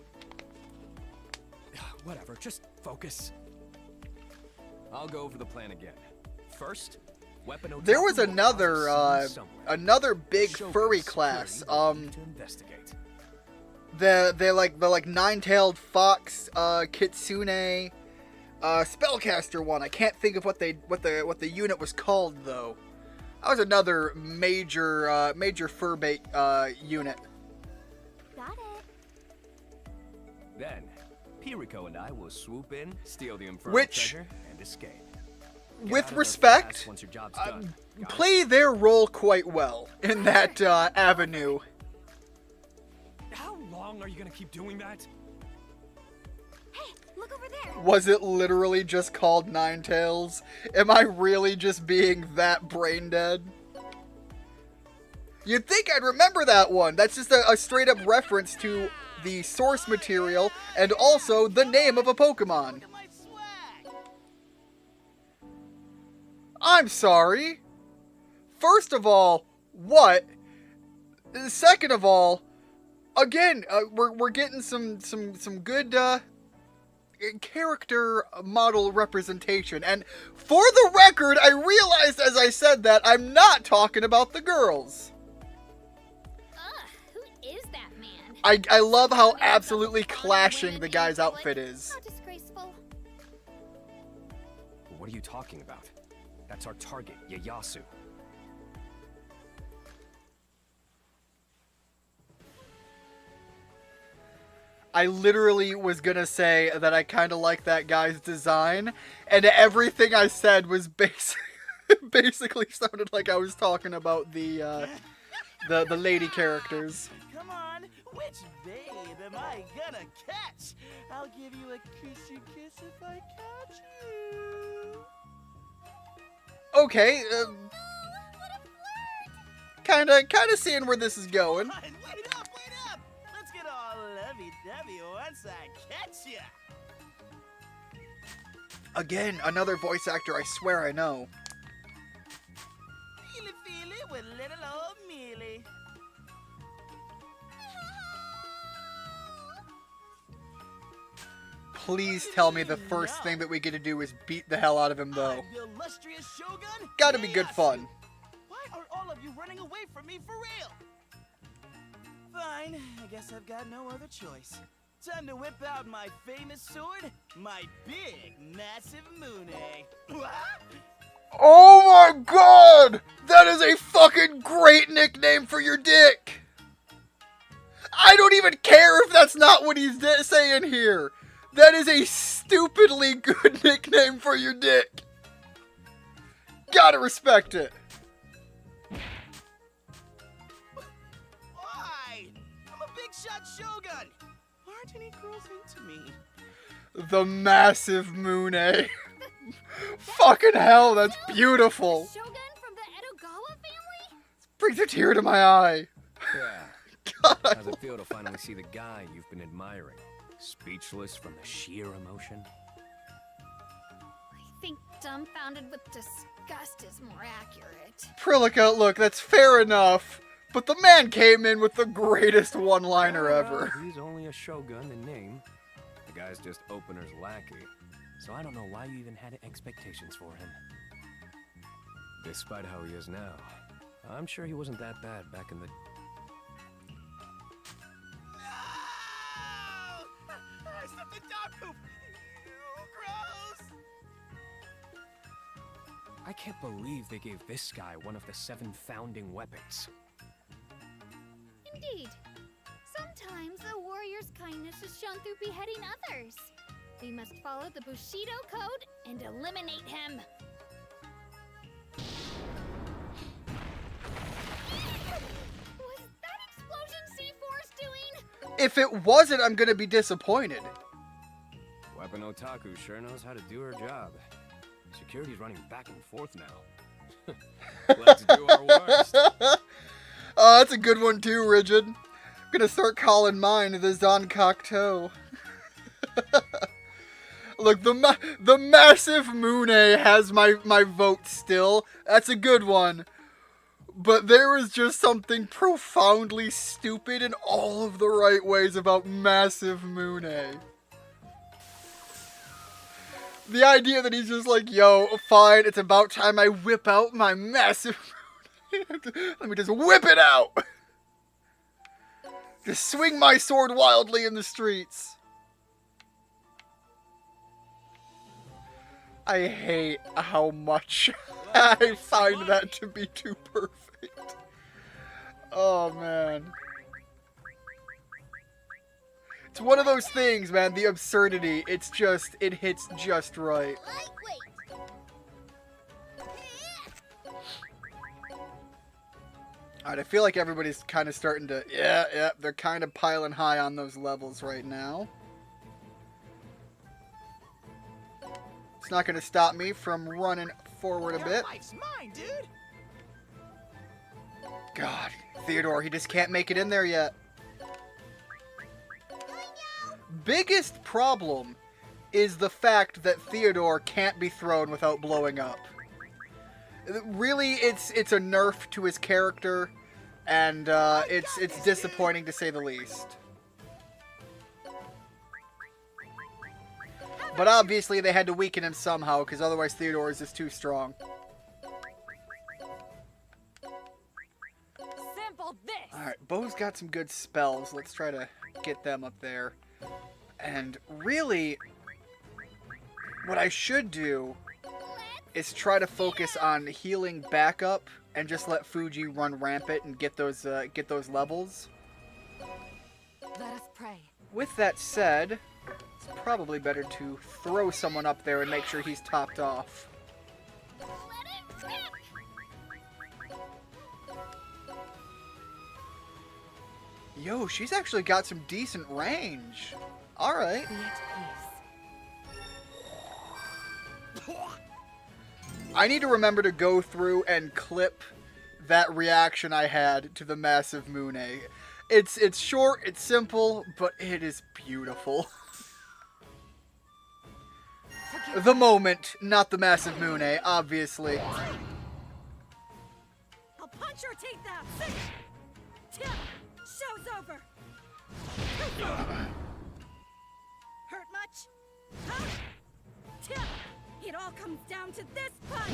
S4: Whatever, just focus. I'll go over the plan again. First, weapon.
S1: There was another big furry class.
S4: To investigate.
S1: the nine-tailed fox, kitsune, spellcaster one. I can't think of what the unit was called though. That was another major fur bait unit.
S3: Got it.
S5: Then, Piriko and I will swoop in, steal the infernal
S1: Which-
S5: treasure, and escape. Get
S1: With
S5: out of there
S1: respect,
S5: fast once your job's done. Got it?
S1: play their role quite well in that avenue.
S2: How long are you gonna keep doing that?
S3: Hey, look over there.
S1: Was it literally just called Ninetales? Am I really just being that brain dead? You'd think I'd remember that one. That's just a straight up reference to the source material and also the name of a Pokemon.
S2: Look at my swag!
S1: I'm sorry. First of all, what? Second of all, again, we're getting some good character model representation. And for the record, I realized as I said that I'm not talking about the girls.
S3: Ugh, who is that man?
S1: I love how absolutely clashing the guy's outfit is.
S3: How disgraceful.
S5: What are you talking about? That's our target, Ieyasu.
S1: I literally was gonna say that I kind of like that guy's design, and everything I said was basically sounded like I was talking about the lady characters.
S7: Come on, which babe am I gonna catch? I'll give you a kissy kiss if I catch you.
S1: Okay, kind of seeing where this is going.
S7: Come on, wait up, wait up! Let's get all lovey-dovey once I catch ya.
S1: Again, another voice actor I swear I know.
S7: Feely with little old Mealy.
S1: Please tell me the first thing that we get to do is beat the hell out of him, though.
S7: I'm the illustrious Shogun.
S1: Gotta be good
S7: Ieyasu.
S1: fun.
S7: Why are all of you running away from me for real? Fine, I guess I've got no other choice. Time to whip out my famous sword, my big, massive Mune. What?
S1: Oh my god! That is a fucking great nickname for your dick! I don't even care if that's not what he's saying here! That is a stupidly good nickname for your dick! Gotta respect it!
S7: Why? I'm a big shot Shogun! Why aren't any girls into me?
S1: The massive Mune. Fucking hell, that's beautiful!
S3: Shogun from the Edogawa family?
S1: Brings a tear to my eye.
S5: Yeah.
S1: God,
S5: How's it feel to finally see the guy you've been admiring? Speechless from the sheer emotion?
S3: I think dumbfounded with disgust is more accurate.
S1: Prilica, look, that's fair enough. But the man came in with the greatest one-liner ever.
S5: He's only a shogun in name. The guy's just opener's lackey. So I don't know why you even had expectations for him. Despite how he is now, I'm sure he wasn't that bad back in the...
S7: No! I stepped in dog poop! Ew, gross!
S5: I can't believe they gave this guy one of the 7 founding weapons.
S3: Indeed. Sometimes a warrior's kindness is shown through beheading others. We must follow the Bushido Code and eliminate him. Was that explosion C4's doing?
S1: If it wasn't, I'm gonna be disappointed.
S5: Weapon Otaku sure knows how to do her job. Security's running back and forth now. Let's do our worst.
S1: Oh, that's a good one too, Rigid. I'm gonna start calling mine the Zonkokto. Look, the massive Mune has my vote still. That's a good one. But there is just something profoundly stupid in all of the right ways about massive Mune. The idea that he's just like, yo, fine, it's about time I whip out my massive Mune. Let me just whip it out. Just swing my sword wildly in the streets. I hate how much I find that to be too perfect. Oh, man. It's one of those things, man, the absurdity, it's just, it hits just right. Alright, I feel like everybody's kind of starting to, yeah, they're kind of piling high on those levels right now. It's not going to stop me from running forward a bit.
S7: Life's mine, dude.
S1: God, Theodore, he just can't make it in there yet. Biggest problem is the fact that Theodore can't be thrown without blowing up. Really, it's a nerf to his character, and it's disappointing to say the least. But obviously they had to weaken him somehow, because otherwise Theodore is just too strong.
S6: Sample this.
S1: Alright, Bo's got some good spells. Let's try to get them up there. And really, what I should do is try to focus on healing back up and just let Fuji run rampant and get those levels.
S6: Let us pray.
S1: With that said, it's probably better to throw someone up there and make sure he's topped off. Yo, she's actually got some decent range. Alright.
S6: Be at peace.
S1: I need to remember to go through and clip that reaction I had to the massive Mune. It's short, it's simple, but it is beautiful. The moment, not the massive Mune, obviously.
S3: I'll punch your teeth out. See? Tip. Show's over. Hurt much? Huh? Tip. It all comes down to this punch.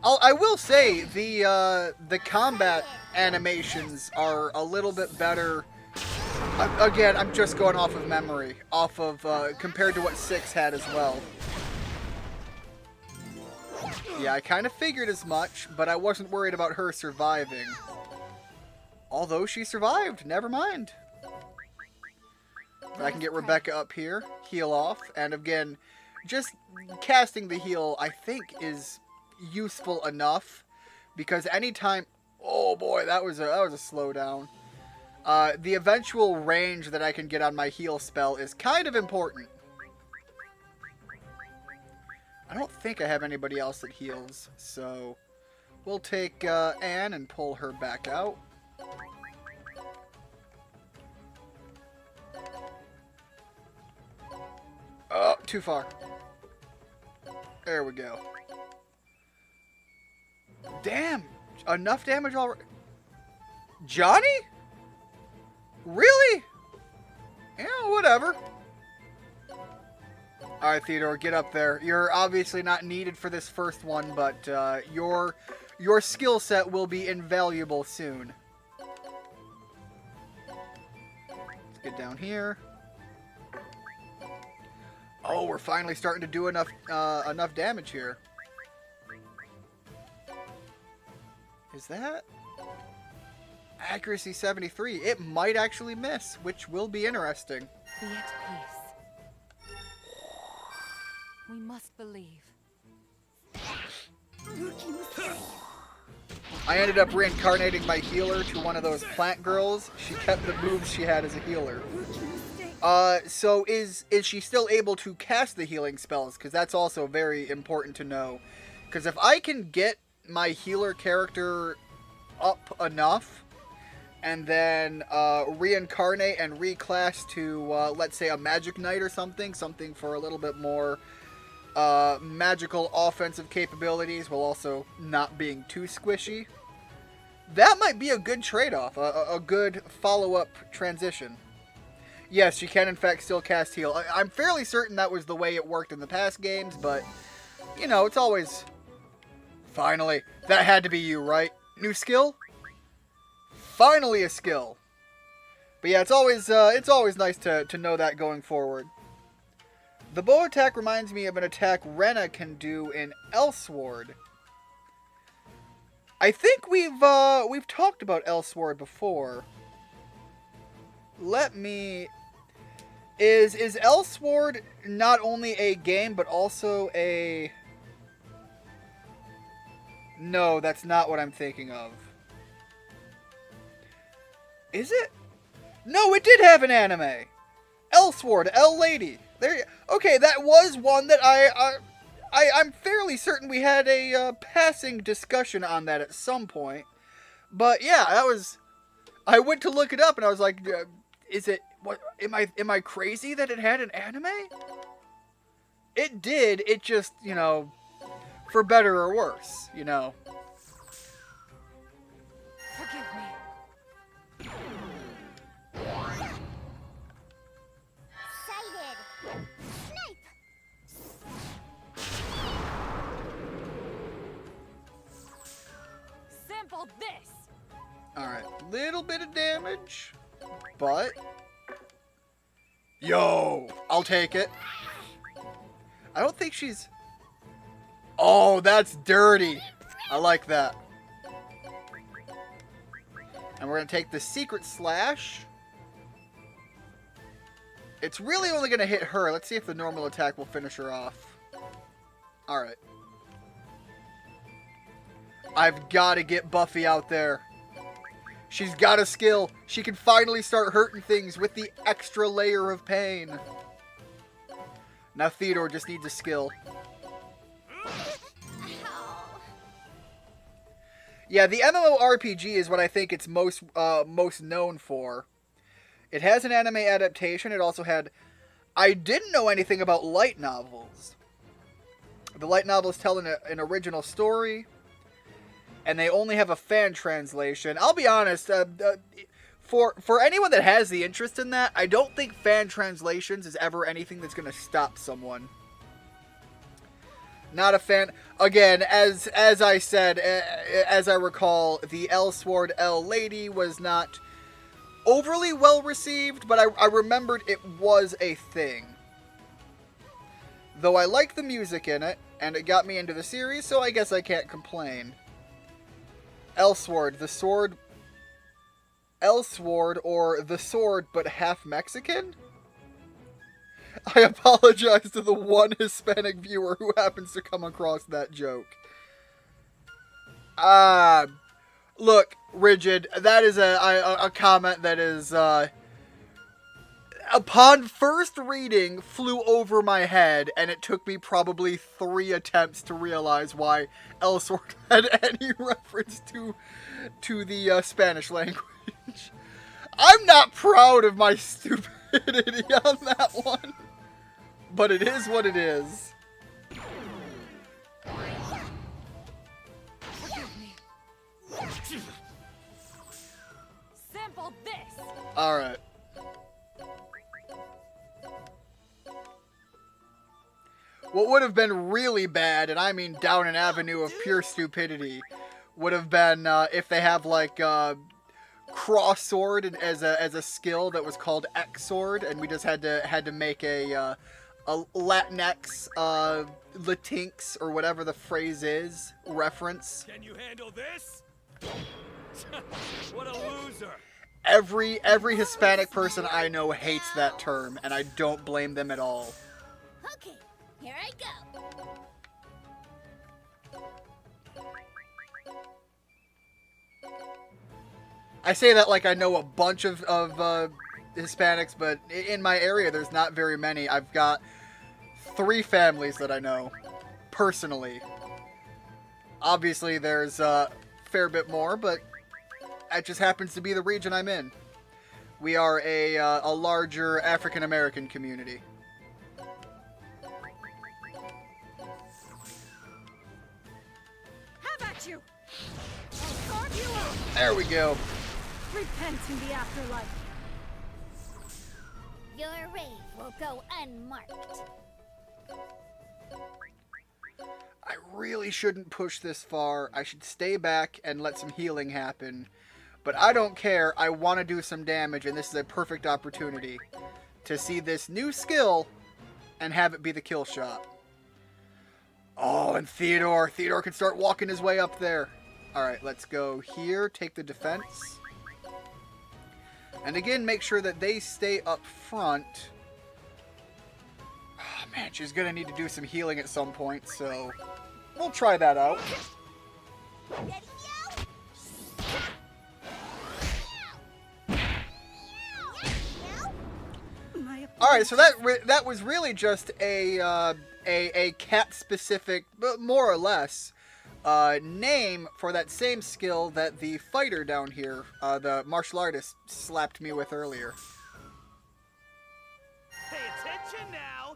S1: I will say the combat animations are a little bit better. Again, I'm just going off of memory, compared to what 6 had as well. Yeah, I kind of figured as much, but I wasn't worried about her surviving. Although she survived, never mind. But I can get Rebecca up here, heal off, and again, just casting the heal, I think, is useful enough, because anytime... Oh boy, that was a slowdown. The eventual range that I can get on my heal spell is kind of important. I don't think I have anybody else that heals, so we'll take Anne and pull her back out. Oh, too far. There we go. Damn! Enough damage already? Johnny? Really? Yeah, whatever. Alright, Theodore, get up there. You're obviously not needed for this first one, but your skill set will be invaluable soon. Let's get down here. Oh, we're finally starting to do enough damage here. Is that accuracy 73? It might actually miss, which will be interesting.
S6: Be at peace. We must believe.
S1: I ended up reincarnating my healer to one of those plant girls. She kept the moves she had as a healer. So is she still able to cast the healing spells? Because that's also very important to know. Because if I can get my healer character up enough, and then reincarnate and reclass to, let's say, a Magic Knight or something for a little bit more magical offensive capabilities, while also not being too squishy, that might be a good trade-off, a good follow-up transition. Yes, you can in fact still cast heal. I'm fairly certain that was the way it worked in the past games, but, you know, it's always... Finally, that had to be you, right? New skill? Finally a skill. But yeah, it's always nice to know that going forward. The bow attack reminds me of an attack Rena can do in Elsword. I think we've talked about Elsword before. Let me... Is Elsword not only a game, but also a... No, that's not what I'm thinking of. Is it? No, it did have an anime. Elsword, L Lady. There. Okay, that was one that I'm fairly certain we had a passing discussion on that at some point. But yeah, that was. I went to look it up and I was like, is it? What am I crazy that it had an anime? It did. It just, you know, for better or worse, you know.
S6: Forgive me.
S3: Sighted. Snipe.
S6: Sample this.
S1: Alright, little bit of damage, but... Yo! I'll take it. I don't think she's... Oh, that's dirty! I like that. And we're going to take the Secret Slash. It's really only going to hit her. Let's see if the normal attack will finish her off. Alright. I've got to get Buffy out there. She's got a skill. She can finally start hurting things with the extra layer of pain. Now Theodore just needs a skill. Yeah, the MMORPG is what I think it's most known for. It has an anime adaptation. It also had... I didn't know anything about light novels. The light novels tell an original story, and they only have a fan translation. I'll be honest, for anyone that has the interest in that, I don't think fan translations is ever anything that's going to stop someone. Not a fan. Again, as I said, as I recall, the Elsword L Lady was not overly well received, but I remembered it was a thing. Though I liked the music in it, and it got me into the series, so I guess I can't complain. Elsword, the sword... Elsword, or the sword, but half Mexican? I apologize to the one Hispanic viewer who happens to come across that joke. Look, Rigid, that is a comment that is, upon first reading, flew over my head, and it took me probably 3 attempts to realize why Elsword had any reference to the Spanish language. I'm not proud of my stupidity on that one, but it is what it is.
S6: Sample this.
S1: Alright. What would have been really bad, and I mean down an avenue of pure stupidity, would have been if they have like cross sword as a skill that was called X sword, and we just had to make a Latinx Latinx or whatever the phrase is reference.
S2: Can you handle this? What a loser!
S1: Every Hispanic person I know hates that term, and I don't blame them at all.
S3: Okay, here I go.
S1: I say that like I know a bunch of Hispanics, but in my area there's not very many. I've got 3 families that I know personally. Obviously there's a fair bit more, but it just happens to be the region I'm in. We are a larger African American community.
S6: Have at you. I'll carve you up.
S1: There we go.
S6: Repent in the afterlife.
S3: Your rave will go unmarked.
S1: I really shouldn't push this far. I should stay back and let some healing happen. But I don't care. I want to do some damage, and this is a perfect opportunity to see this new skill and have it be the kill shot. Oh, and Theodore can start walking his way up there. Alright, let's go here, take the defense. And again, make sure that they stay up front. Oh, man, she's gonna need to do some healing at some point, so we'll try that out. Alright, so that was really just a cat-specific, but more or less, name for that same skill that the fighter down here, the martial artist, slapped me with earlier.
S7: Pay attention now.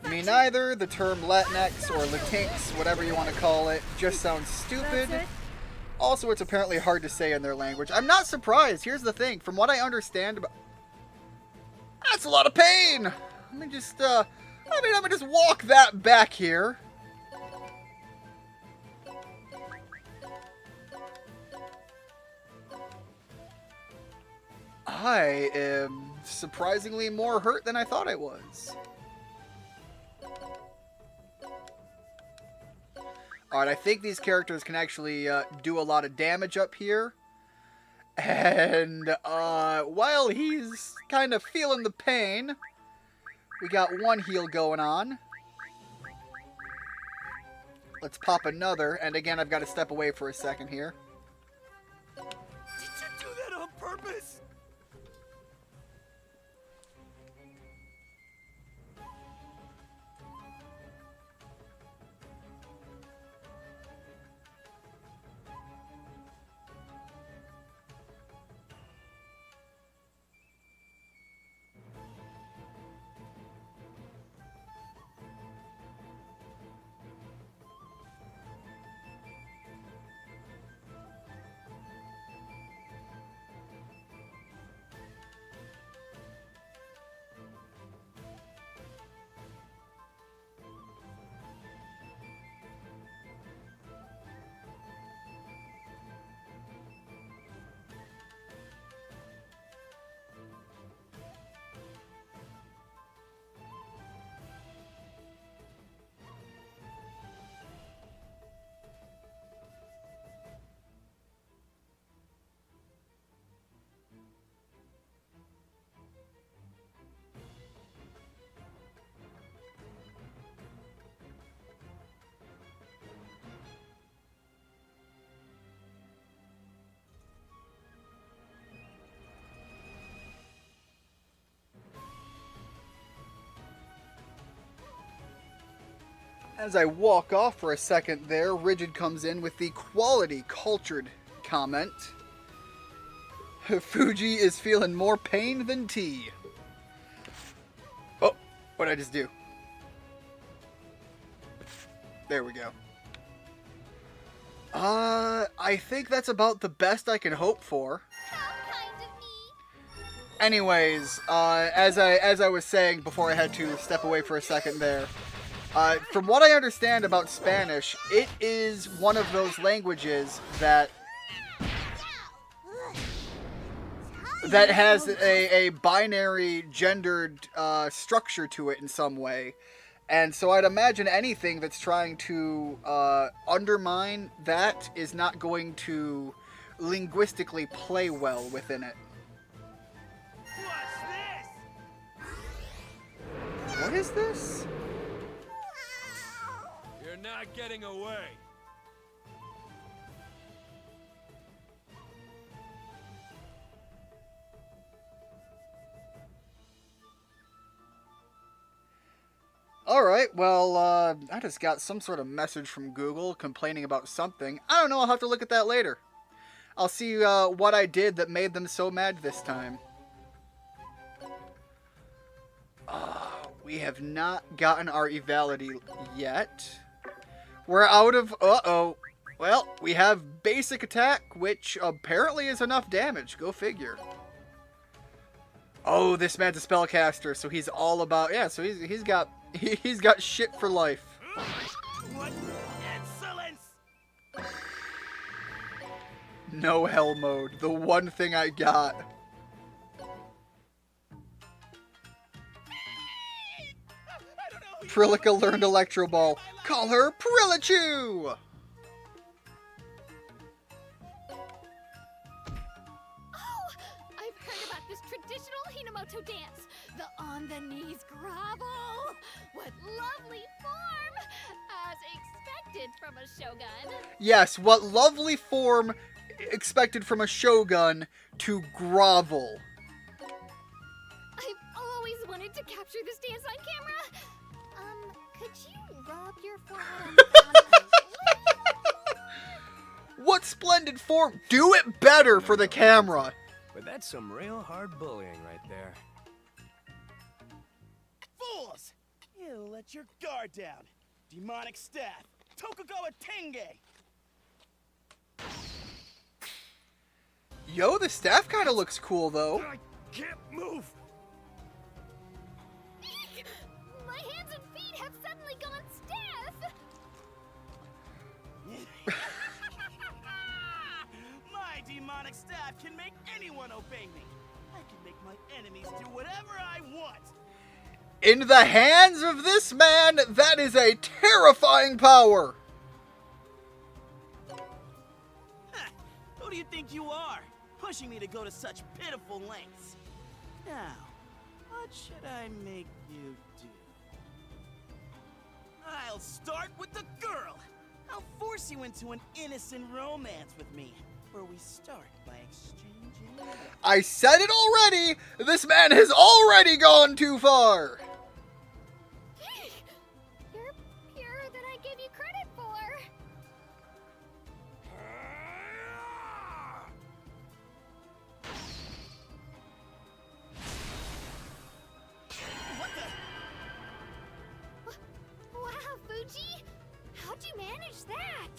S1: Me neither. The term Latinx or Latinx, whatever you want to call it, just sounds stupid. Also, it's apparently hard to say in their language. I'm not surprised. Here's the thing. From what I understand about... That's a lot of pain! Let me just, let me just walk that back here. I am surprisingly more hurt than I thought I was. Alright, I think these characters can actually do a lot of damage up here. And while he's kind of feeling the pain, we got one heal going on. Let's pop another. And again, I've got to step away for a second here.
S7: Did you do that on purpose?
S1: As I walk off for a second there, Rigid comes in with the quality cultured comment. Fuji is feeling more pain than tea. Oh, what did I just do? There we go. I think that's about the best I can hope for. Anyways, as I was saying before I had to step away for a second there, from what I understand about Spanish, it is one of those languages that has a binary gendered structure to it in some way. And so I'd imagine anything that's trying to undermine that is not going to linguistically play well within it. What is this?
S4: You're not getting away.
S1: Alright, well, I just got some sort of message from Google complaining about something. I don't know, I'll have to look at that later. I'll see what I did that made them so mad this time. We have not gotten our evality yet. We're out of... Uh-oh. Well, we have basic attack, which apparently is enough damage. Go figure. Oh, this man's a spellcaster, so he's all about... Yeah, so he's got shit for life.
S7: What insolence!
S1: No hell mode. The one thing I got. Prillica learned Electro Ball. Call her Prillichu!
S3: Oh, I've heard about this traditional Hinamoto dance. The on-the-knees grovel. What lovely form! As expected from a shogun.
S1: Yes, what lovely form expected from a shogun to grovel.
S3: I've always wanted to capture this dance on camera. Could you rub your forehead on the ground a little?
S1: What splendid form! Do it better for the camera!
S5: But that's some real hard bullying right there.
S7: Fools! You let your guard down. Demonic staff. Tokugawa Tenge.
S1: Yo, the staff kind of looks cool, though.
S5: I can't move!
S3: My hands and feet have suddenly gone stiff.
S7: My demonic staff can make anyone obey me. I can make my enemies do whatever I want.
S1: In the hands of this man, that is a terrifying power!
S7: Who do you think you are? Pushing me to go to such pitiful lengths. Now, what should I make you do? I'll start with the girl. I'll force you into an innocent romance with me, where we start by exchanging.
S1: I said it already! This man has already gone too far!
S3: You're purer than I give you credit for.
S7: What the?
S3: Wow, Fuji! How'd you manage that?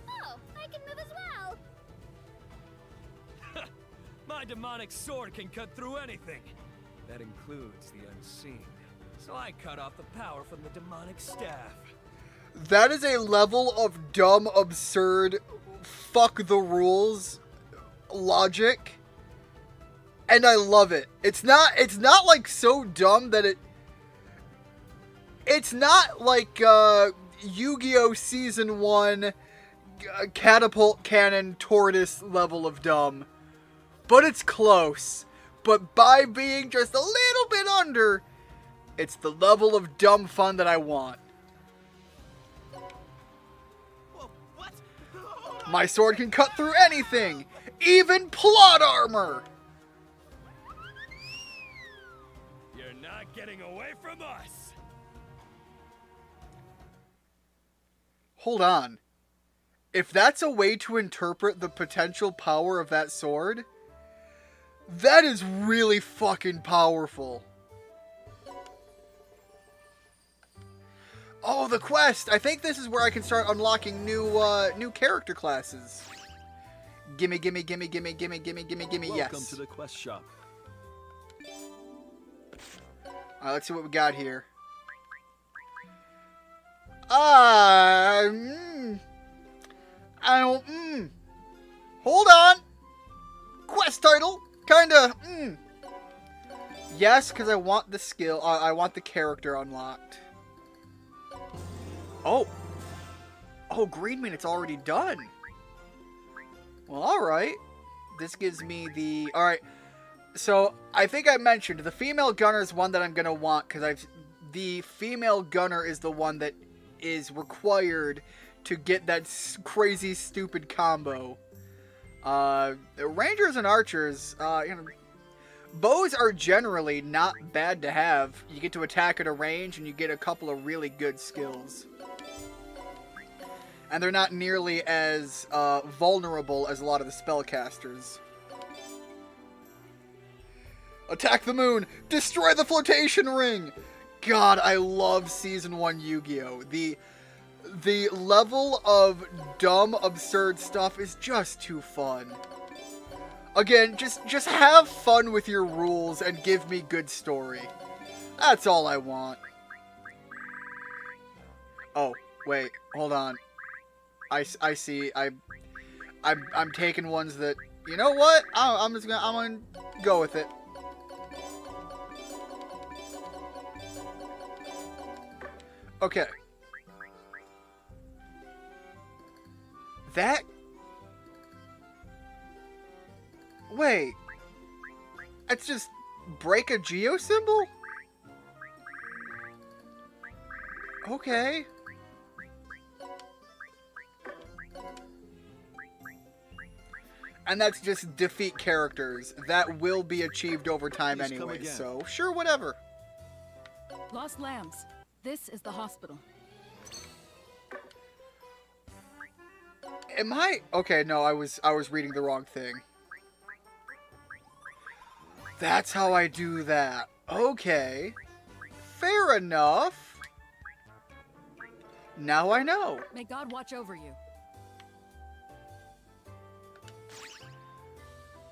S3: Oh, I can move as well.
S4: My demonic sword can cut through anything. That includes the unseen. So I cut off the power from the demonic staff.
S1: That is a level of dumb, absurd, fuck the rules logic. And I love it. It's not like so dumb that it's not like Yu-Gi-Oh! Season 1 catapult cannon tortoise level of dumb. But it's close. But by being just a little bit under, it's the level of dumb fun that I want.
S7: Whoa, what?
S1: My sword can cut through anything, even plot armor.
S4: You're not getting away from us.
S1: Hold on. If that's a way to interpret the potential power of that sword, that is really fucking powerful. Oh, the quest! I think this is where I can start unlocking new character classes. Gimme, gimme, gimme, gimme, gimme, gimme, gimme, gimme, yes.
S8: Welcome to the quest shop.
S1: Alright, let's see what we got here. I don't, Hold on! Quest title! Kinda, Yes, because I want the skill, I want the character unlocked. Oh! Oh, green mean it's already done! Well, alright. This gives me the... Alright, so I think I mentioned the female gunner is one that I'm gonna want, because the female gunner is the one that is required to get that crazy, stupid combo. Rangers and archers, bows are generally not bad to have. You get to attack at a range, and you get a couple of really good skills. And they're not nearly as vulnerable as a lot of the spellcasters. Attack the moon! Destroy the flotation ring! God, I love Season 1 Yu-Gi-Oh! The level of dumb, absurd stuff is just too fun. Again, just have fun with your rules and give me good story. That's all I want. Oh, wait, hold on. I see. I'm taking ones that, you know what? I'm gonna go with it. Okay. That... Wait. It's just break a geo symbol? Okay. And that's just defeat characters. That will be achieved over time
S5: Please come
S1: anyway,
S5: again.
S1: so sure, whatever.
S6: Lost lambs. This is the hospital.
S1: Am I... Okay, no, I was reading the wrong thing. That's how I do that. Okay. Fair enough. Now I know.
S6: May God watch over you.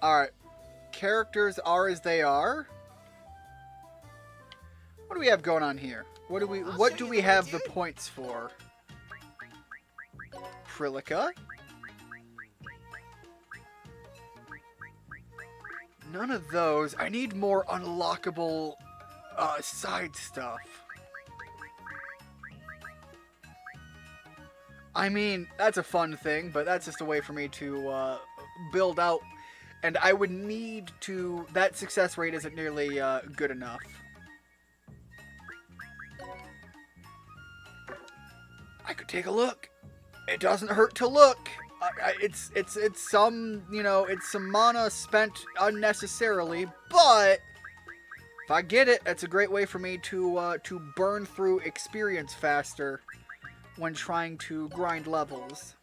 S1: Alright. Characters are as they are. What do we have going on here? What do we have the points for? Prilica? None of those. I need more unlockable side stuff. I mean, that's a fun thing, but that's just a way for me to build out. And I would need to... That success rate isn't nearly good enough. I could take a look. It doesn't hurt to look. It's some, you know, it's some mana spent unnecessarily, but if I get it, that's a great way for me to burn through experience faster when trying to grind levels.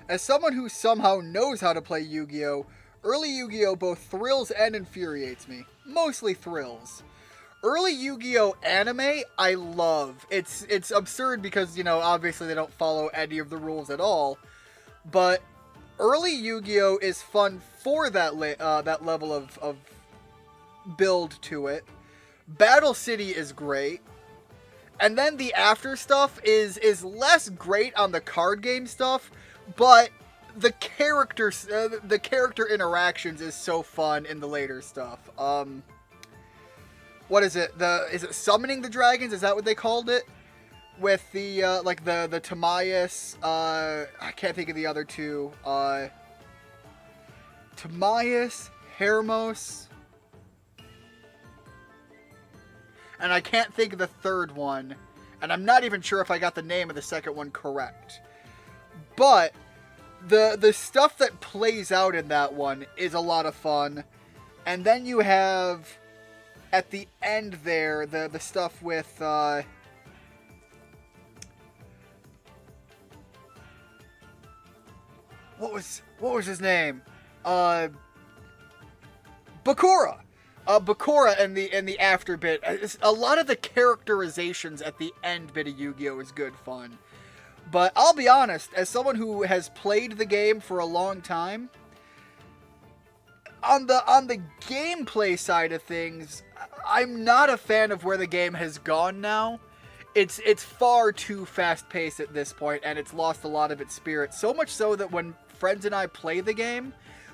S1: As someone who somehow knows how to play Yu-Gi-Oh!, early Yu-Gi-Oh! Both thrills and infuriates me. Mostly thrills. Early Yu-Gi-Oh! Anime, I love. It's absurd because, you know, obviously they don't follow any of the rules at all. But early Yu-Gi-Oh! Is fun for that level of build to it. Battle City is great. And then the after stuff is less great on the card game stuff, but the character interactions is so fun in the later stuff. What is it? Is it Summoning the Dragons? Is that what they called it? With the like the Timaeus, I can't think of the other two. Timaeus, Hermos, and I can't think of the third one, and I'm not even sure if I got the name of the second one correct. But the stuff that plays out in that one is a lot of fun. And then you have at the end there the stuff with what was his name? Bakura. Bakura and the after bit. A lot of the characterizations at the end bit of Yu-Gi-Oh! Is good fun. But I'll be honest, as someone who has played the game for a long time, on the gameplay side of things, I'm not a fan of where the game has gone now. It's far too fast-paced at this point, and it's lost a lot of its spirit. So much so that when friends and I play the game,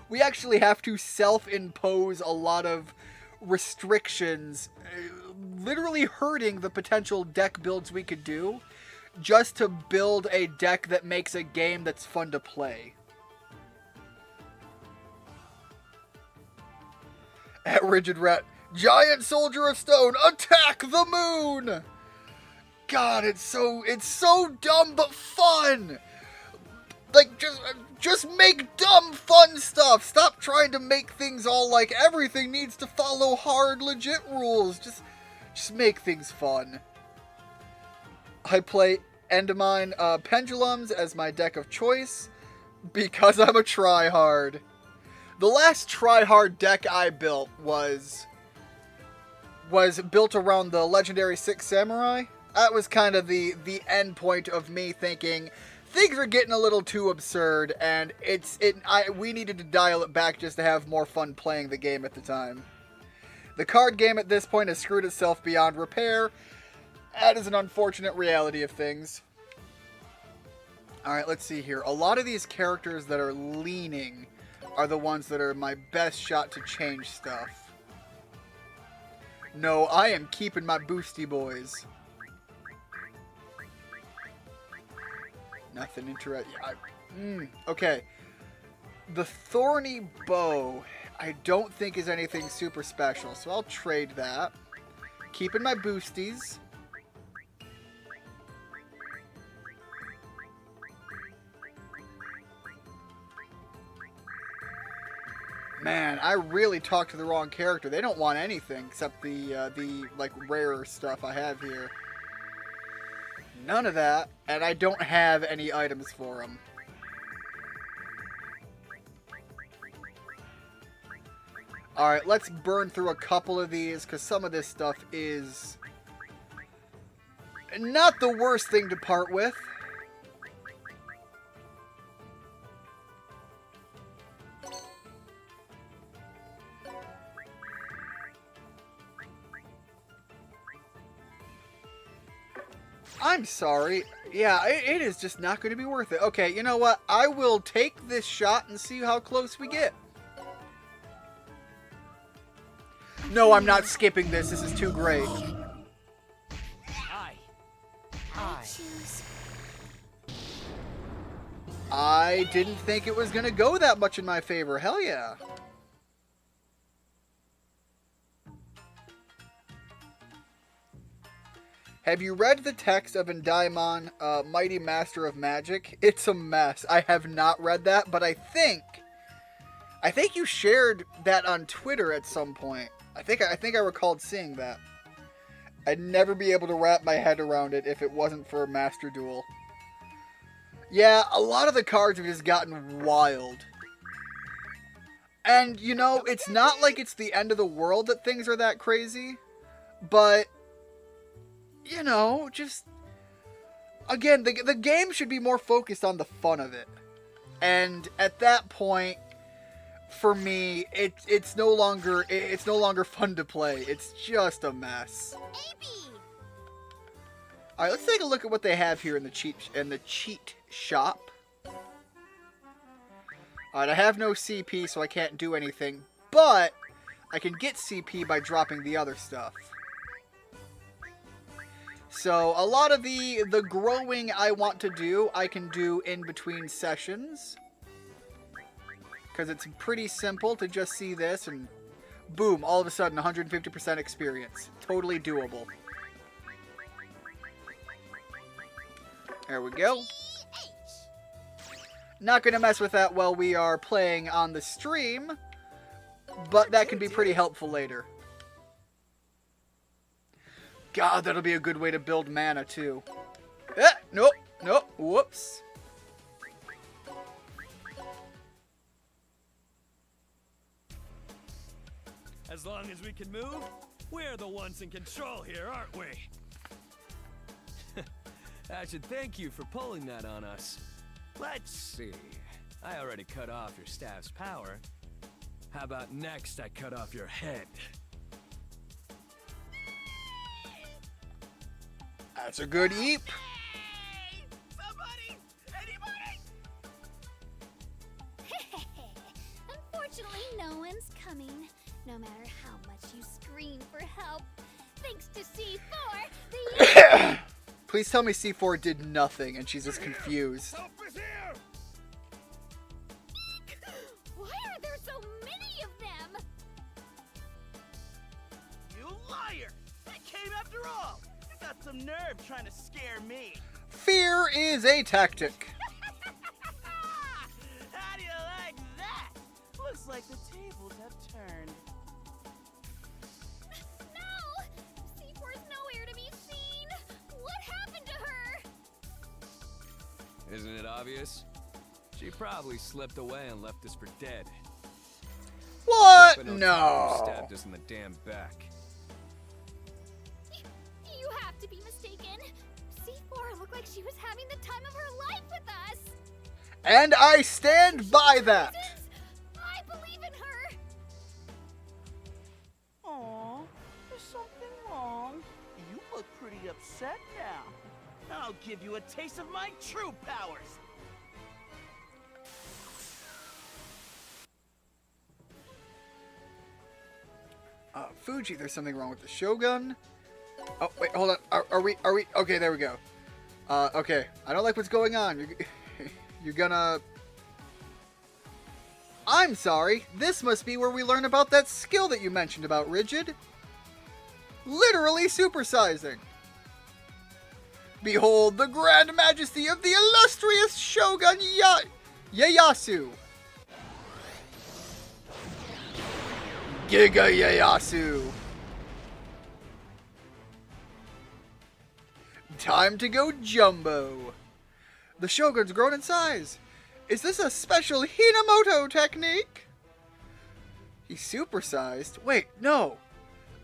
S1: we actually have to self-impose a lot of restrictions, literally hurting the potential deck builds we could do, just to build a deck that makes a game that's fun to play. At Rigid Rat, Giant Soldier of Stone, attack the moon! God, it's so dumb but fun! Like, just make dumb fun stuff! Stop trying to make things all like everything needs to follow hard, legit rules. Just make things fun. I play Endemine Pendulums as my deck of choice because I'm a tryhard. The last tryhard deck I built was built around the legendary Six Samurai. That was kind of the end point of me thinking things are getting a little too absurd, and we needed to dial it back just to have more fun playing the game at the time. The card game at this point has screwed itself beyond repair. That is an unfortunate reality of things. Alright, let's see here. A lot of these characters that are leaning are the ones that are my best shot to change stuff. No, I am keeping my boosty boys. Nothing interesting. Okay. The thorny bow, I don't think is anything super special, so I'll trade that. Keeping my boosties. Man, I really talked to the wrong character. They don't want anything except the like rarer stuff I have here. None of that, and I don't have any items for them. Alright, let's burn through a couple of these, because some of this stuff is not the worst thing to part with. I'm sorry. Yeah, it is just not going to be worth it. Okay, you know what? I will take this shot and see how close we get. No, I'm not skipping this. This is too great.
S2: I
S3: Choose.
S1: I didn't think it was going to go that much in my favor. Hell yeah. Have you read the text of Endaimon, Mighty Master of Magic? It's a mess. I have not read that, but I think you shared that on Twitter at some point. I think I recalled seeing that. I'd never be able to wrap my head around it if it wasn't for Master Duel. Yeah, a lot of the cards have just gotten wild. And, you know, it's not like it's the end of the world that things are that crazy, but you know, just again, the game should be more focused on the fun of it. And at that point, for me, it's no longer fun to play. It's just a mess. All right, let's take a look at what they have here in the cheat shop. All right, I have no CP, so I can't do anything, but I can get CP by dropping the other stuff. So a lot of the growing I want to do, I can do in between sessions. Because it's pretty simple to just see this and boom, all of a sudden 150% experience. Totally doable. There we go. Not going to mess with that while we are playing on the stream, but that can be pretty helpful later. God, that'll be a good way to build mana, too. Nope, whoops.
S2: As long as we can move, we're the ones in control here, aren't we?
S5: I should thank you for pulling that on us. Let's see. I already cut off your staff's power. How about next I cut off your head?
S1: That's a good eep.
S7: Hey! Somebody! Anybody!
S3: Unfortunately, no one's coming. No matter how much you scream for help. Thanks to C4, the...
S1: Please tell me C4 did nothing and she's just confused.
S2: Help is here!
S3: Why are there so many of them?
S7: You liar! That came after all! You got some nerve trying to scare me!
S1: Fear is a tactic.
S7: How do you like that? Looks like the tables have turned.
S3: No! C4's nowhere to be seen! What happened to her?
S5: Isn't it obvious? She probably slipped away and left us for dead.
S1: What?
S5: But
S1: No.
S5: Stabbed us in the damn back.
S3: You have to be mistaken. C4 looked like she was having the time of her life with us.
S1: And I stand by that.
S3: I believe in her.
S7: Aw, is something wrong? You look pretty upset now. I'll give you a taste of my true powers.
S1: Fuji. There's something wrong with the Shogun. Oh, wait, hold on. Are we? Okay, there we go. Okay. I don't like what's going on. You're gonna... I'm sorry. This must be where we learn about that skill that you mentioned about, Rigid. Literally supersizing. Behold the grand majesty of the illustrious Shogun Ieyasu. Giga Ieyasu. Time to go jumbo. The Shogun's grown in size. Is this a special Hinamoto technique? He's supersized? Wait, no.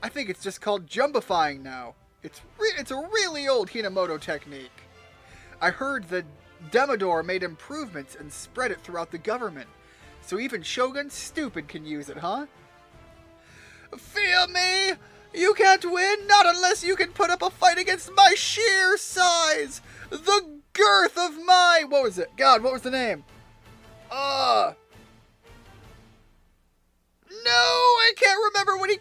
S1: I think it's just called jumbifying now. It's a really old Hinamoto technique. I heard the Demodor made improvements and spread it throughout the government. So even Shogun Stupid can use it, huh? Fear me! You can't win, not unless you can put up a fight against my sheer size! The girth of my... What was it? God, what was the name? No, I can't remember what he...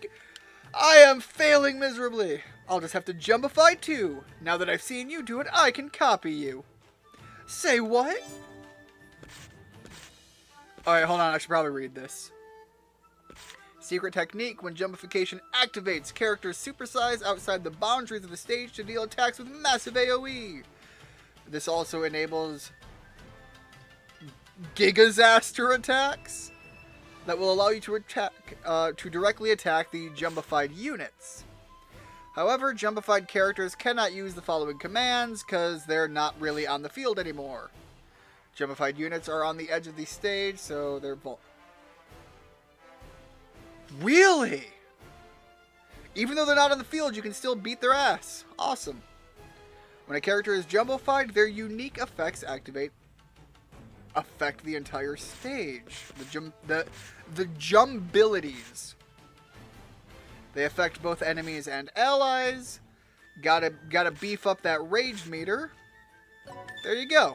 S1: I am failing miserably. I'll just have to jumbify too. Now that I've seen you do it, I can copy you. Say what? Alright, hold on. I should probably read this. Secret technique. When jumbification activates, characters supersize outside the boundaries of the stage to deal attacks with massive AoE. This also enables Gigazaster attacks that will allow you to attack, to directly attack the jumbified units. However, jumbified characters cannot use the following commands because they're not really on the field anymore. Jumbified units are on the edge of the stage, so they're Really? Even though they're not on the field, you can still beat their ass. Awesome. When a character is jumbified, their unique effects affect the entire stage. The jumbilities. They affect both enemies and allies. Gotta beef up that rage meter. There you go.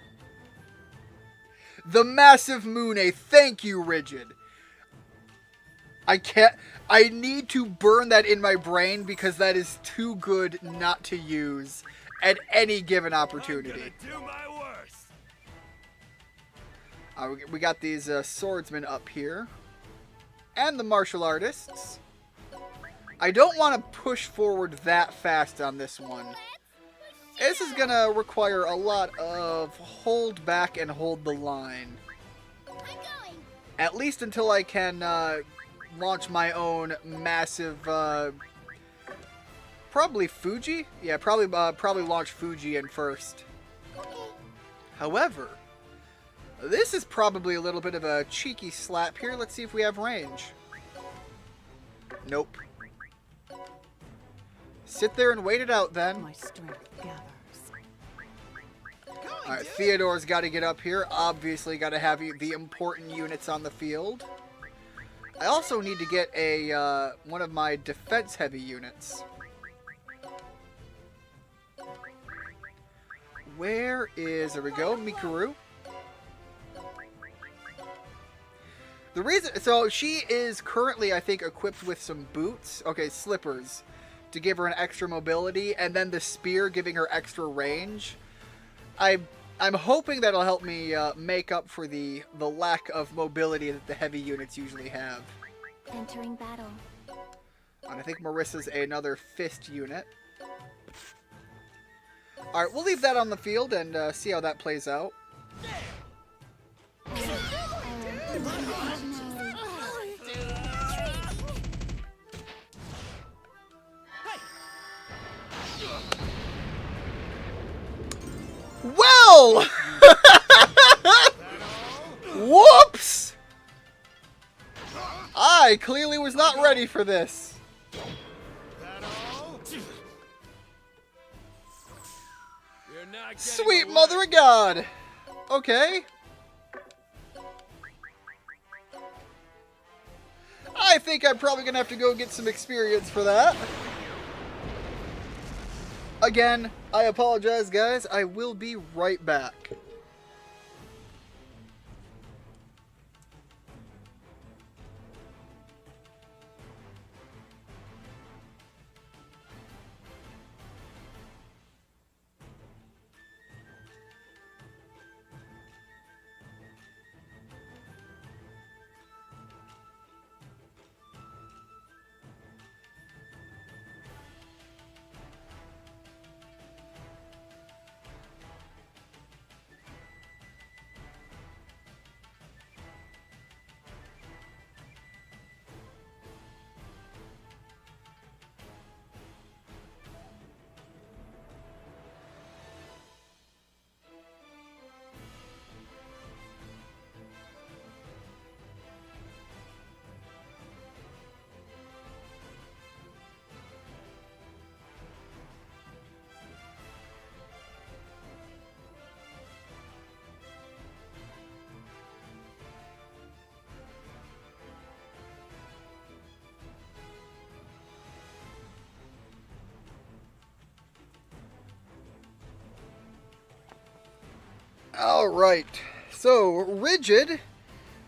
S1: The Massive Mune. Thank you, Rigid. I need to burn that in my brain because that is too good not to use at any given opportunity.
S5: I'm gonna do my worst.
S1: We got these swordsmen up here. And the martial artists. I don't want to push forward that fast on this one. This is going to require a lot of hold back and hold the line. At least until I can launch my own massive... probably Fuji? Yeah, probably launch Fuji in first. However, this is probably a little bit of a cheeky slap here. Let's see if we have range. Nope. Sit there and wait it out then.
S6: My strength gathers.
S1: Alright, Theodore's got to get up here. Obviously got to have the important units on the field. I also need to get a one of my defense heavy units. Where is... There we go, Mikuru. The reason... So, she is currently, I think, equipped with some boots. Okay, slippers. To give her an extra mobility. And then the spear giving her extra range. I'm hoping that'll help me make up for the lack of mobility that the heavy units usually have.
S3: Entering battle.
S1: And I think Marissa's another fist unit. Alright, we'll leave that on the field and see how that plays out. Well! Whoops! I clearly was not ready for this. Sweet mother of God! Okay. I think I'm probably gonna have to go get some experience for that. Again, I apologize, guys. I will be right back. Alright, so Rigid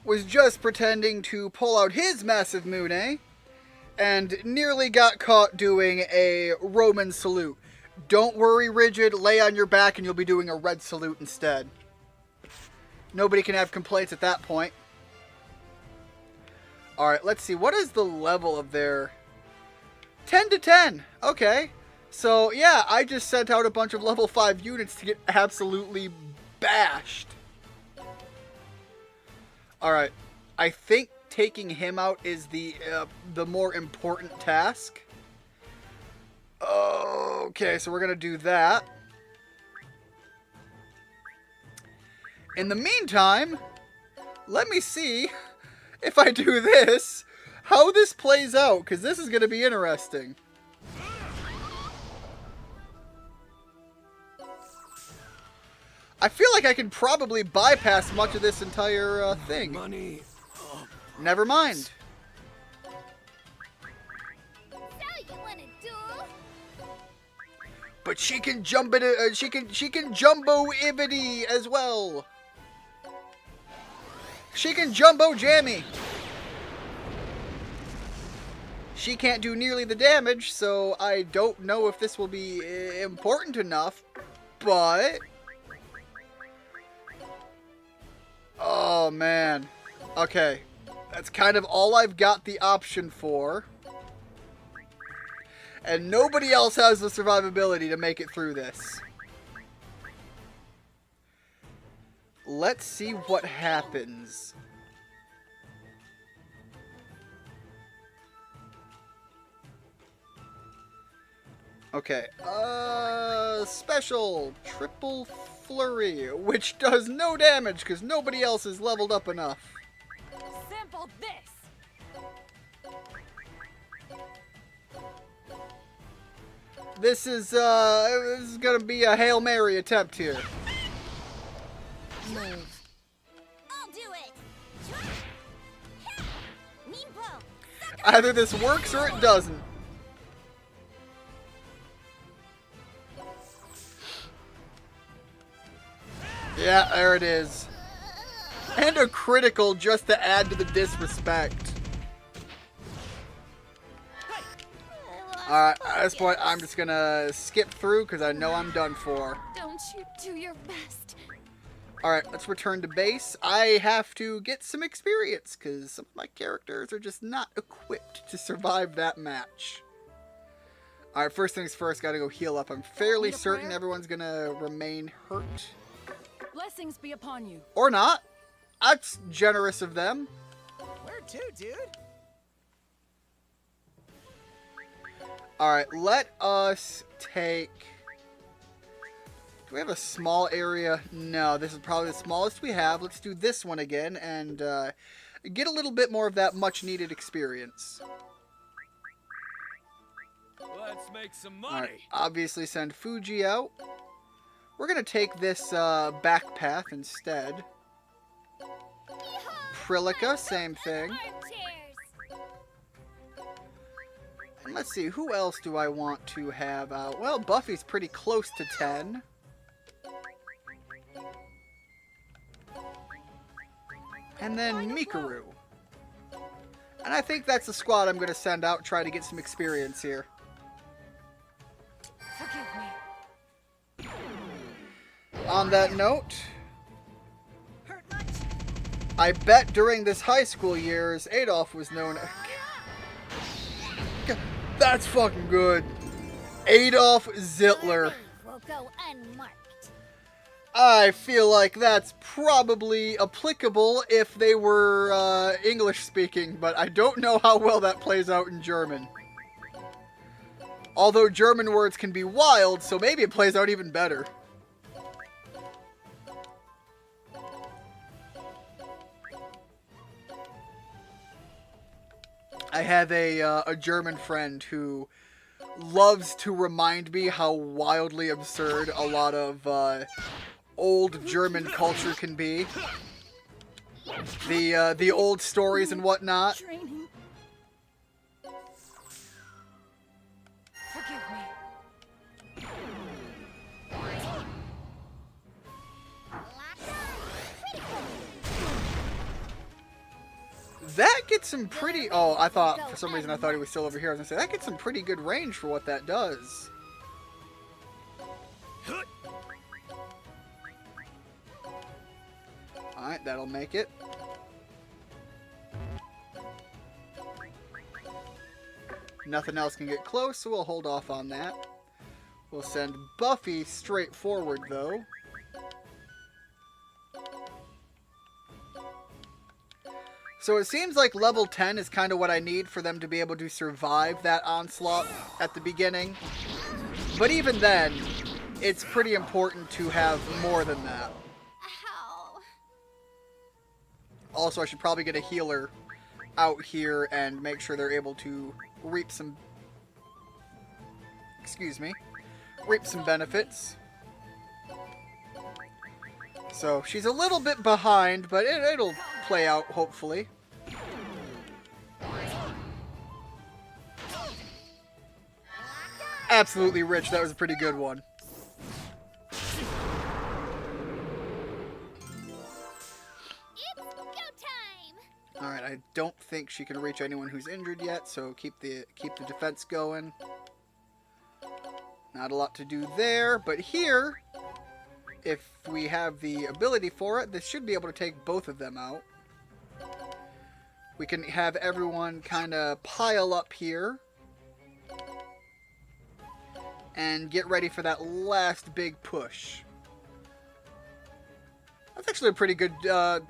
S1: was just pretending to pull out his massive Mune and nearly got caught doing a Roman salute. Don't worry, Rigid, lay on your back and you'll be doing a red salute instead. Nobody can have complaints at that point. Alright, let's see. What is the level of their... 10 to 10. Okay. So, yeah, I just sent out a bunch of level 5 units to get absolutely bashed. Alright. I think taking him out is the more important task. Okay, so we're going to do that. In the meantime, let me see if I do this, how this plays out, because this is going to be interesting. I feel like I can probably bypass much of this entire thing.
S4: Money.
S1: Never mind.
S3: So you want a duel?
S1: But she can jump it. She can jumbo ibity as well. She can jumbo jammy. She can't do nearly the damage, so I don't know if this will be important enough. But oh man. Okay. That's kind of all I've got the option for. And nobody else has the survivability to make it through this. Let's see what happens. Okay. Special triple flurry, which does no damage because nobody else is leveled up enough.
S6: Sample this.
S1: This is gonna be a Hail Mary attempt here.
S6: Move.
S3: I'll do it. Mean blow.
S1: Either this works or it doesn't. Yeah, there it is. And a critical just to add to the disrespect. Alright, at this point I'm just gonna skip through because I know I'm done for.
S6: Don't you do your best.
S1: Alright, let's return to base. I have to get some experience because some of my characters are just not equipped to survive that match. Alright, first things first, gotta go heal up. I'm fairly
S6: Need a
S1: certain
S6: prayer?
S1: everyone's gonna remain hurt.
S6: Blessings be upon you.
S1: Or not. That's generous of them.
S7: Where to, dude?
S1: Alright, let us take... Do we have a small area? No, this is probably the smallest we have. Let's do this one again and get a little bit more of that much-needed experience.
S4: Let's make some money.
S1: Alright, obviously send Fuji out. We're going to take this back path instead. Prilica, same thing.
S3: Armchairs.
S1: And let's see, who else do I want to have out? Well, Buffy's pretty close to 10. And then Mikaru. And I think that's the squad I'm going to send out, try to get some experience here.
S6: Forgive me.
S1: On that note,
S7: Hurt much?
S1: I bet during this high school years, Adolf was known... That's fucking good. Adolf Zittler.
S3: Will go unmarked.
S1: I feel like that's probably applicable if they were English speaking, but I don't know how well that plays out in German. Although German words can be wild, so maybe it plays out even better. I have a German friend who loves to remind me how wildly absurd a lot of old German culture can be. The old stories and whatnot.
S6: Training. Forgive me.
S3: Lots
S1: That gets some pretty... Oh, I thought, for some reason, I thought he was still over here. I was going to say, that gets some pretty good range for what that does. Alright, that'll make it. Nothing else can get close, so we'll hold off on that. We'll send Buffy straight forward, though. So it seems like level 10 is kind of what I need for them to be able to survive that onslaught at the beginning. But even then, it's pretty important to have more than that.
S3: Ow.
S1: Also, I should probably get a healer out here and make sure they're able to reap some... Excuse me. Reap some benefits. So, she's a little bit behind, but it'll play out, hopefully. Absolutely, Rich. That was a pretty good one.
S3: It's go time.
S1: Alright, I don't think she can reach anyone who's injured yet, so keep the defense going. Not a lot to do there, but here, if we have the ability for it, this should be able to take both of them out. We can have everyone kind of pile up here and get ready for that last big push. That's actually a pretty good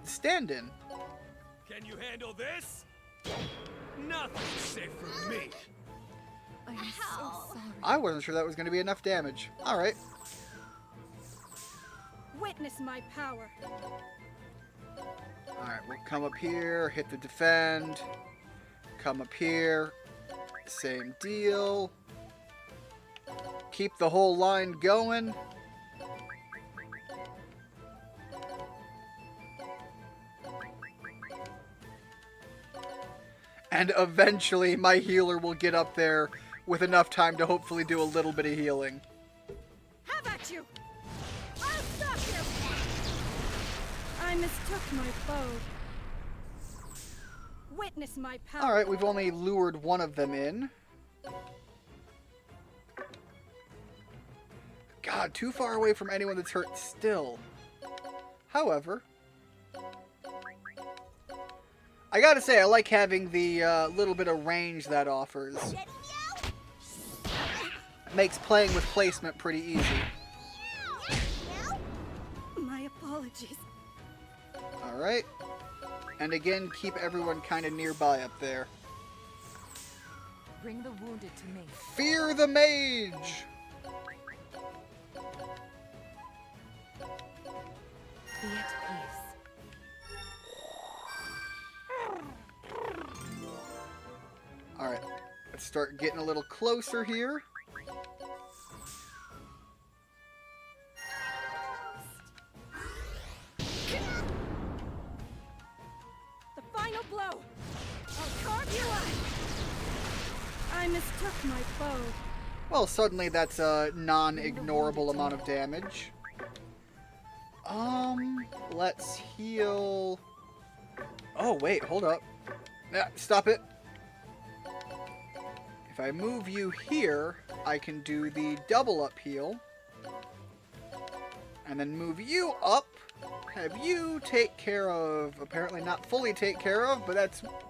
S1: stand-in.
S4: Can you handle this? Nothing safe from me.
S6: I'm so sorry.
S1: I wasn't sure that was going to be enough damage. Alright.
S6: Witness my power.
S1: Alright, we'll come up here, hit the defend. Come up here. Same deal. Keep the whole line going. And eventually my healer will get up there with enough time to hopefully do a little bit of healing.
S6: Have at you! I'll stop you! I mistook my bow. Witness my power.
S1: Alright, we've only lured one of them in. God, too far away from anyone that's hurt still. However, I gotta say, I like having the little bit of range that offers. Makes playing with placement pretty easy.
S6: My apologies.
S1: Alright. And again, keep everyone kind of nearby up there.
S6: Bring the wounded to me.
S1: Fear the mage!
S6: Be at peace.
S1: Alright. Let's start getting a little closer here.
S6: The final blow. I'll carve you up. I mistook my bow.
S1: Well, suddenly that's a non-ignorable amount of damage. Let's heal... Oh, wait, hold up. Stop it. If I move you here, I can do the double up heal. And then move you up. Have you take care of... Apparently not fully take care of, but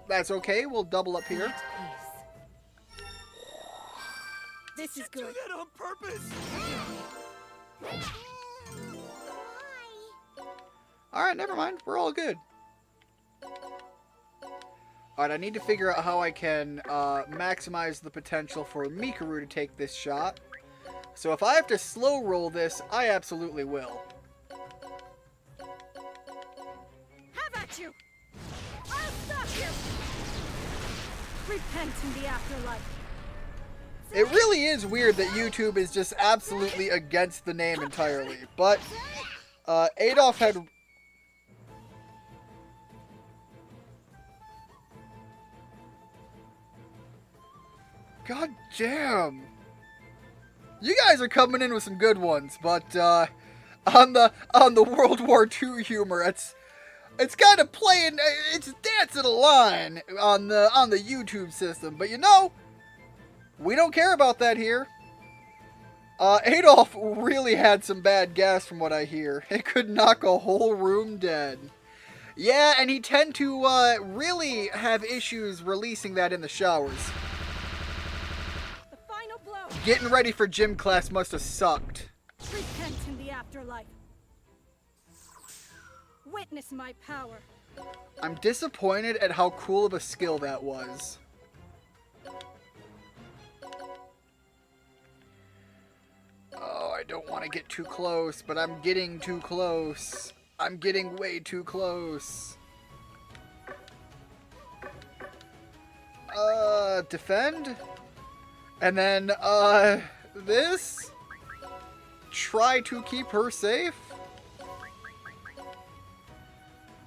S1: that's okay. We'll double up here.
S6: This is good.
S4: Do that on purpose?
S1: Alright, never mind. We're all good. Alright, I need to figure out how I can maximize the potential for Mikaru to take this shot. So if I have to slow roll this, I absolutely will.
S6: Have at you! I'll stop you! Repent in the afterlife.
S1: It really is weird that YouTube is just absolutely against the name entirely. But Adolf had... God damn. You guys are coming in with some good ones, but on the World War II humor, It's kind of playing, it's dancing a line on the YouTube system, but you know, we don't care about that here. Adolf really had some bad gas from what I hear. It could knock a whole room dead. Yeah, and he tend to really have issues releasing that in the showers.
S6: The final blow.
S1: Getting ready for gym class must have sucked.
S6: Repent in the afterlife. Witness my power.
S1: I'm disappointed at how cool of a skill that was. Oh, I don't want to get too close, but I'm getting too close. I'm getting way too close. Defend? And then, this? Try to keep her safe?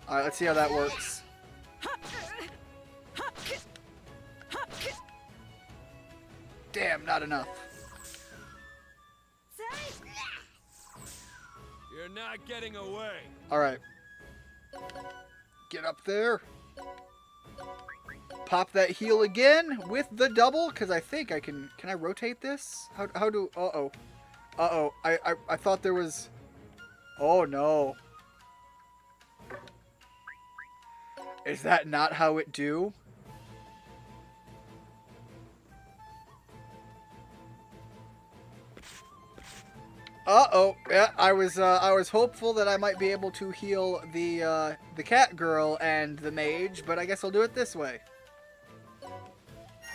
S1: Alright, let's see how that works. Damn, not enough.
S4: You're not getting away.
S1: Alright. Get up there. Pop that heal again with the double, because I think I can... Can I rotate this? How do... Uh-oh. Uh-oh. I thought there was... Oh, no. Is that not how it do? Uh-oh. Yeah, I was hopeful that I might be able to heal the cat girl and the mage, but I guess I'll do it this way.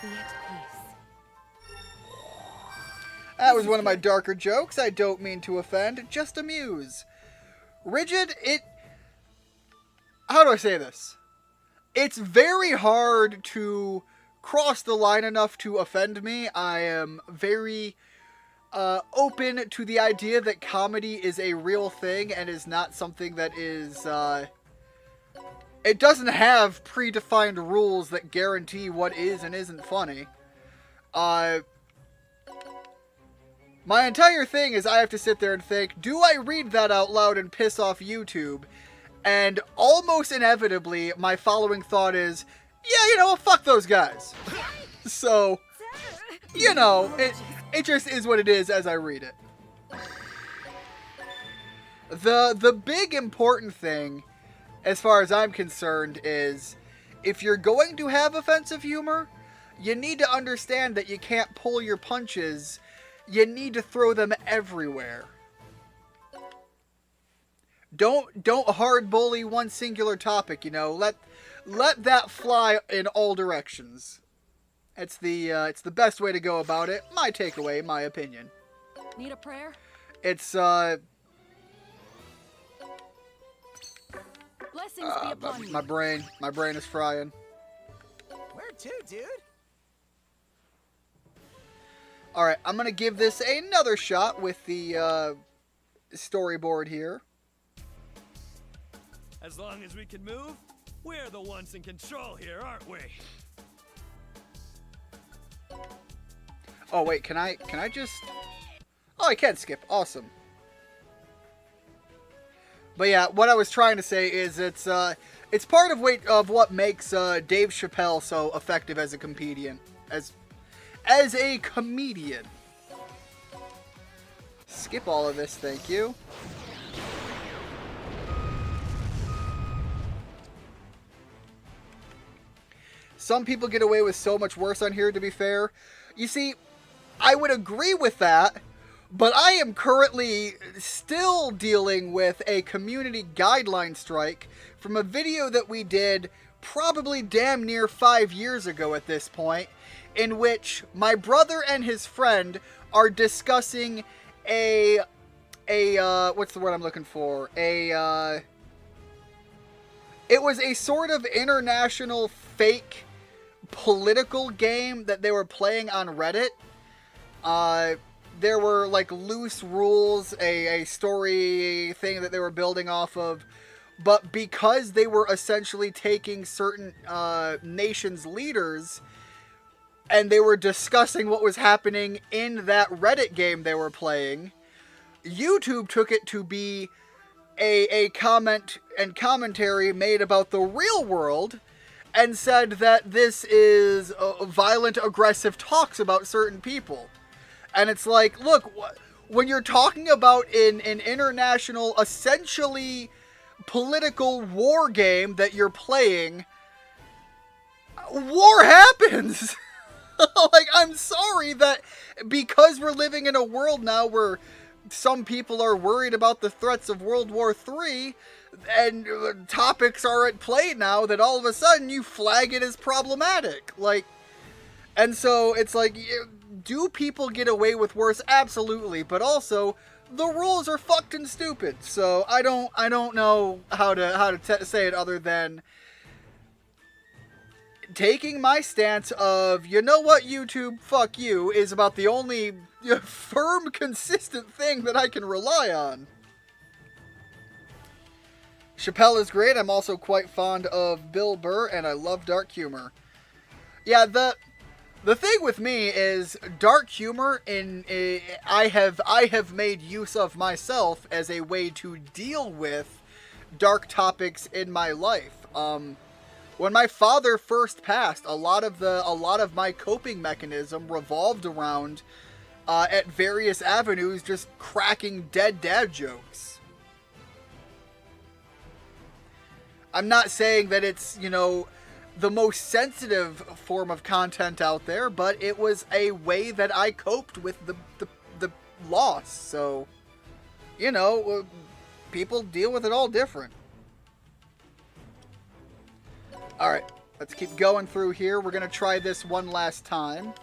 S6: Be at peace.
S1: That was one of my darker jokes. I don't mean to offend, just amuse. Rigid, how do I say this? It's very hard to cross the line enough to offend me. I am very open to the idea that comedy is a real thing and is not something that is... It doesn't have predefined rules that guarantee what is and isn't funny. My entire thing is I have to sit there and think, do I read that out loud and piss off YouTube? And almost inevitably, my following thought is, yeah, you know what, fuck those guys. So, you know, it just is what it is as I read it. The big important thing, as far as I'm concerned, is if you're going to have offensive humor, you need to understand that you can't pull your punches. You need to throw them everywhere. Don't hard bully one singular topic, you know. Let that fly in all directions. It's the best way to go about it. My takeaway, my opinion.
S6: Need a prayer?
S1: It's
S6: Blessings be upon you.
S1: my brain is frying.
S7: Where to, dude?
S1: Alright, I'm going to give this another shot with the storyboard here.
S4: As long as we can move, we're the ones in control here, aren't we?
S1: Oh, wait, can I just... Oh, I can skip. Awesome. But yeah, what I was trying to say is it's part of what makes Dave Chappelle so effective as a comedian. As a comedian. Skip all of this, thank you. Some people get away with so much worse on here, to be fair. You see, I would agree with that, but I am currently still dealing with a community guideline strike from a video that we did probably damn near 5 years ago at this point, in which my brother and his friend are discussing what's the word I'm looking for? It was a sort of international fake political game that they were playing on Reddit. There were like loose rules, a story thing that they were building off of, but because they were essentially taking certain nations' leaders and they were discussing what was happening in that Reddit game they were playing, YouTube took it to be a comment and commentary made about the real world and said that this is violent, aggressive talks about certain people. And it's like, look, when you're talking about an international, essentially political war game that you're playing, war happens. Like, I'm sorry that because we're living in a world now where some people are worried about the threats of World War III and topics are at play now, that all of a sudden you flag it as problematic. Like, and so it's like, do people get away with worse? Absolutely. But also, the rules are fucked and stupid. So I don't know how to say it other than taking my stance of, you know what, YouTube, fuck you, is about the only firm, consistent thing that I can rely on. Chappelle is great. I'm also quite fond of Bill Burr, and I love dark humor. Yeah, the thing with me is dark humor I have made use of myself as a way to deal with dark topics in my life. When my father first passed, a lot of my coping mechanism revolved around at various avenues just cracking dead dad jokes. I'm not saying that it's, the most sensitive form of content out there, but it was a way that I coped with the loss. So, people deal with it all different. Alright, let's keep going through here. We're going to try this one last time,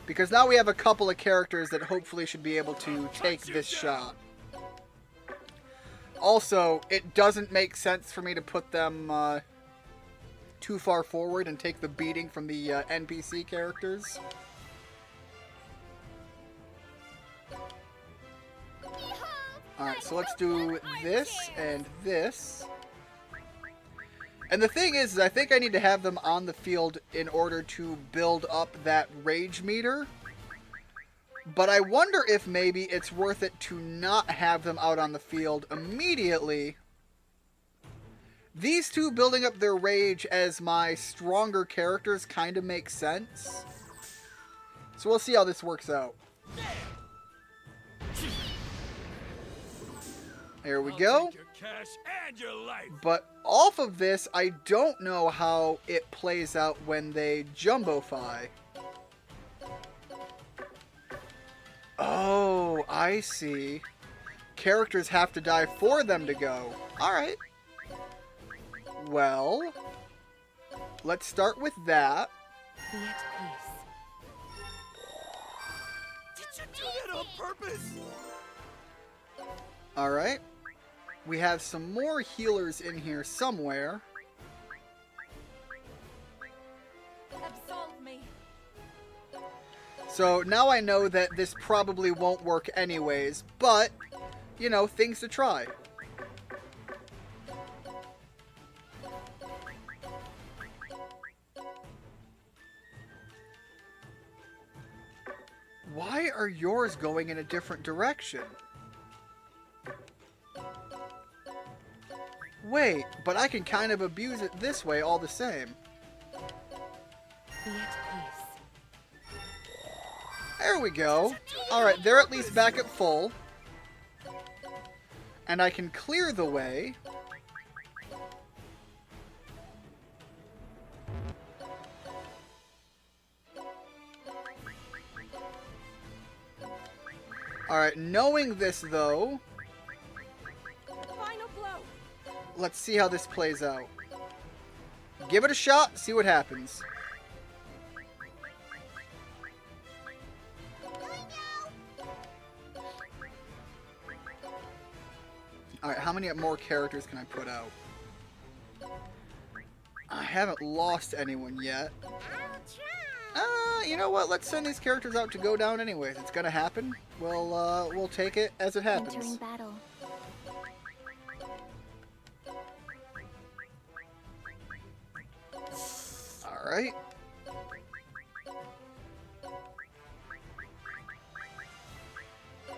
S1: because now we have a couple of characters that hopefully should be able to take this shot. Also, it doesn't make sense for me to put them too far forward and take the beating from the NPC characters. Alright, so let's do this and this. And the thing is I think I need to have them on the field in order to build up that rage meter. But I wonder if maybe it's worth it to not have them out on the field immediately. These two building up their rage as my stronger characters kind of makes sense. So we'll see how this works out. There we go.
S2: Take your cash and your life.
S1: But off of this, I don't know how it plays out when they jumbofy. Oh, I see. Characters have to die for them to go. Alright. Well, let's start with that.
S6: Be at peace.
S2: Did you do that on purpose?
S1: Alright. We have some more healers in here somewhere.
S6: Absolve me.
S1: So now I know that this probably won't work anyways, but, things to try. Why are yours going in a different direction? Wait, but I can kind of abuse it this way all the same.
S6: Be at peace.
S1: There we go. Alright, they're at least back at full. And I can clear the way. Alright, knowing this though,
S6: Final blow.
S1: let's see how this plays out. Give it a shot, see what happens. Alright, how many more characters can I put out? I haven't lost anyone yet. You know what? Let's send these characters out to go down anyways. It's gonna happen. We'll take it as it happens.
S3: Entering battle.
S1: Alright.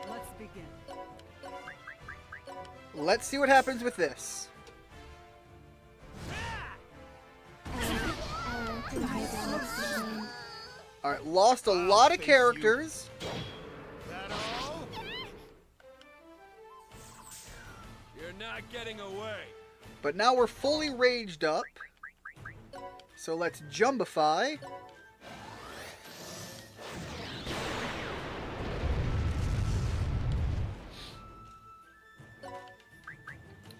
S6: Let's begin.
S1: Let's see what happens with this. Alright, lost a lot of characters.
S2: That all?
S4: You're not getting away.
S1: But now we're fully raged up. So let's jumbify.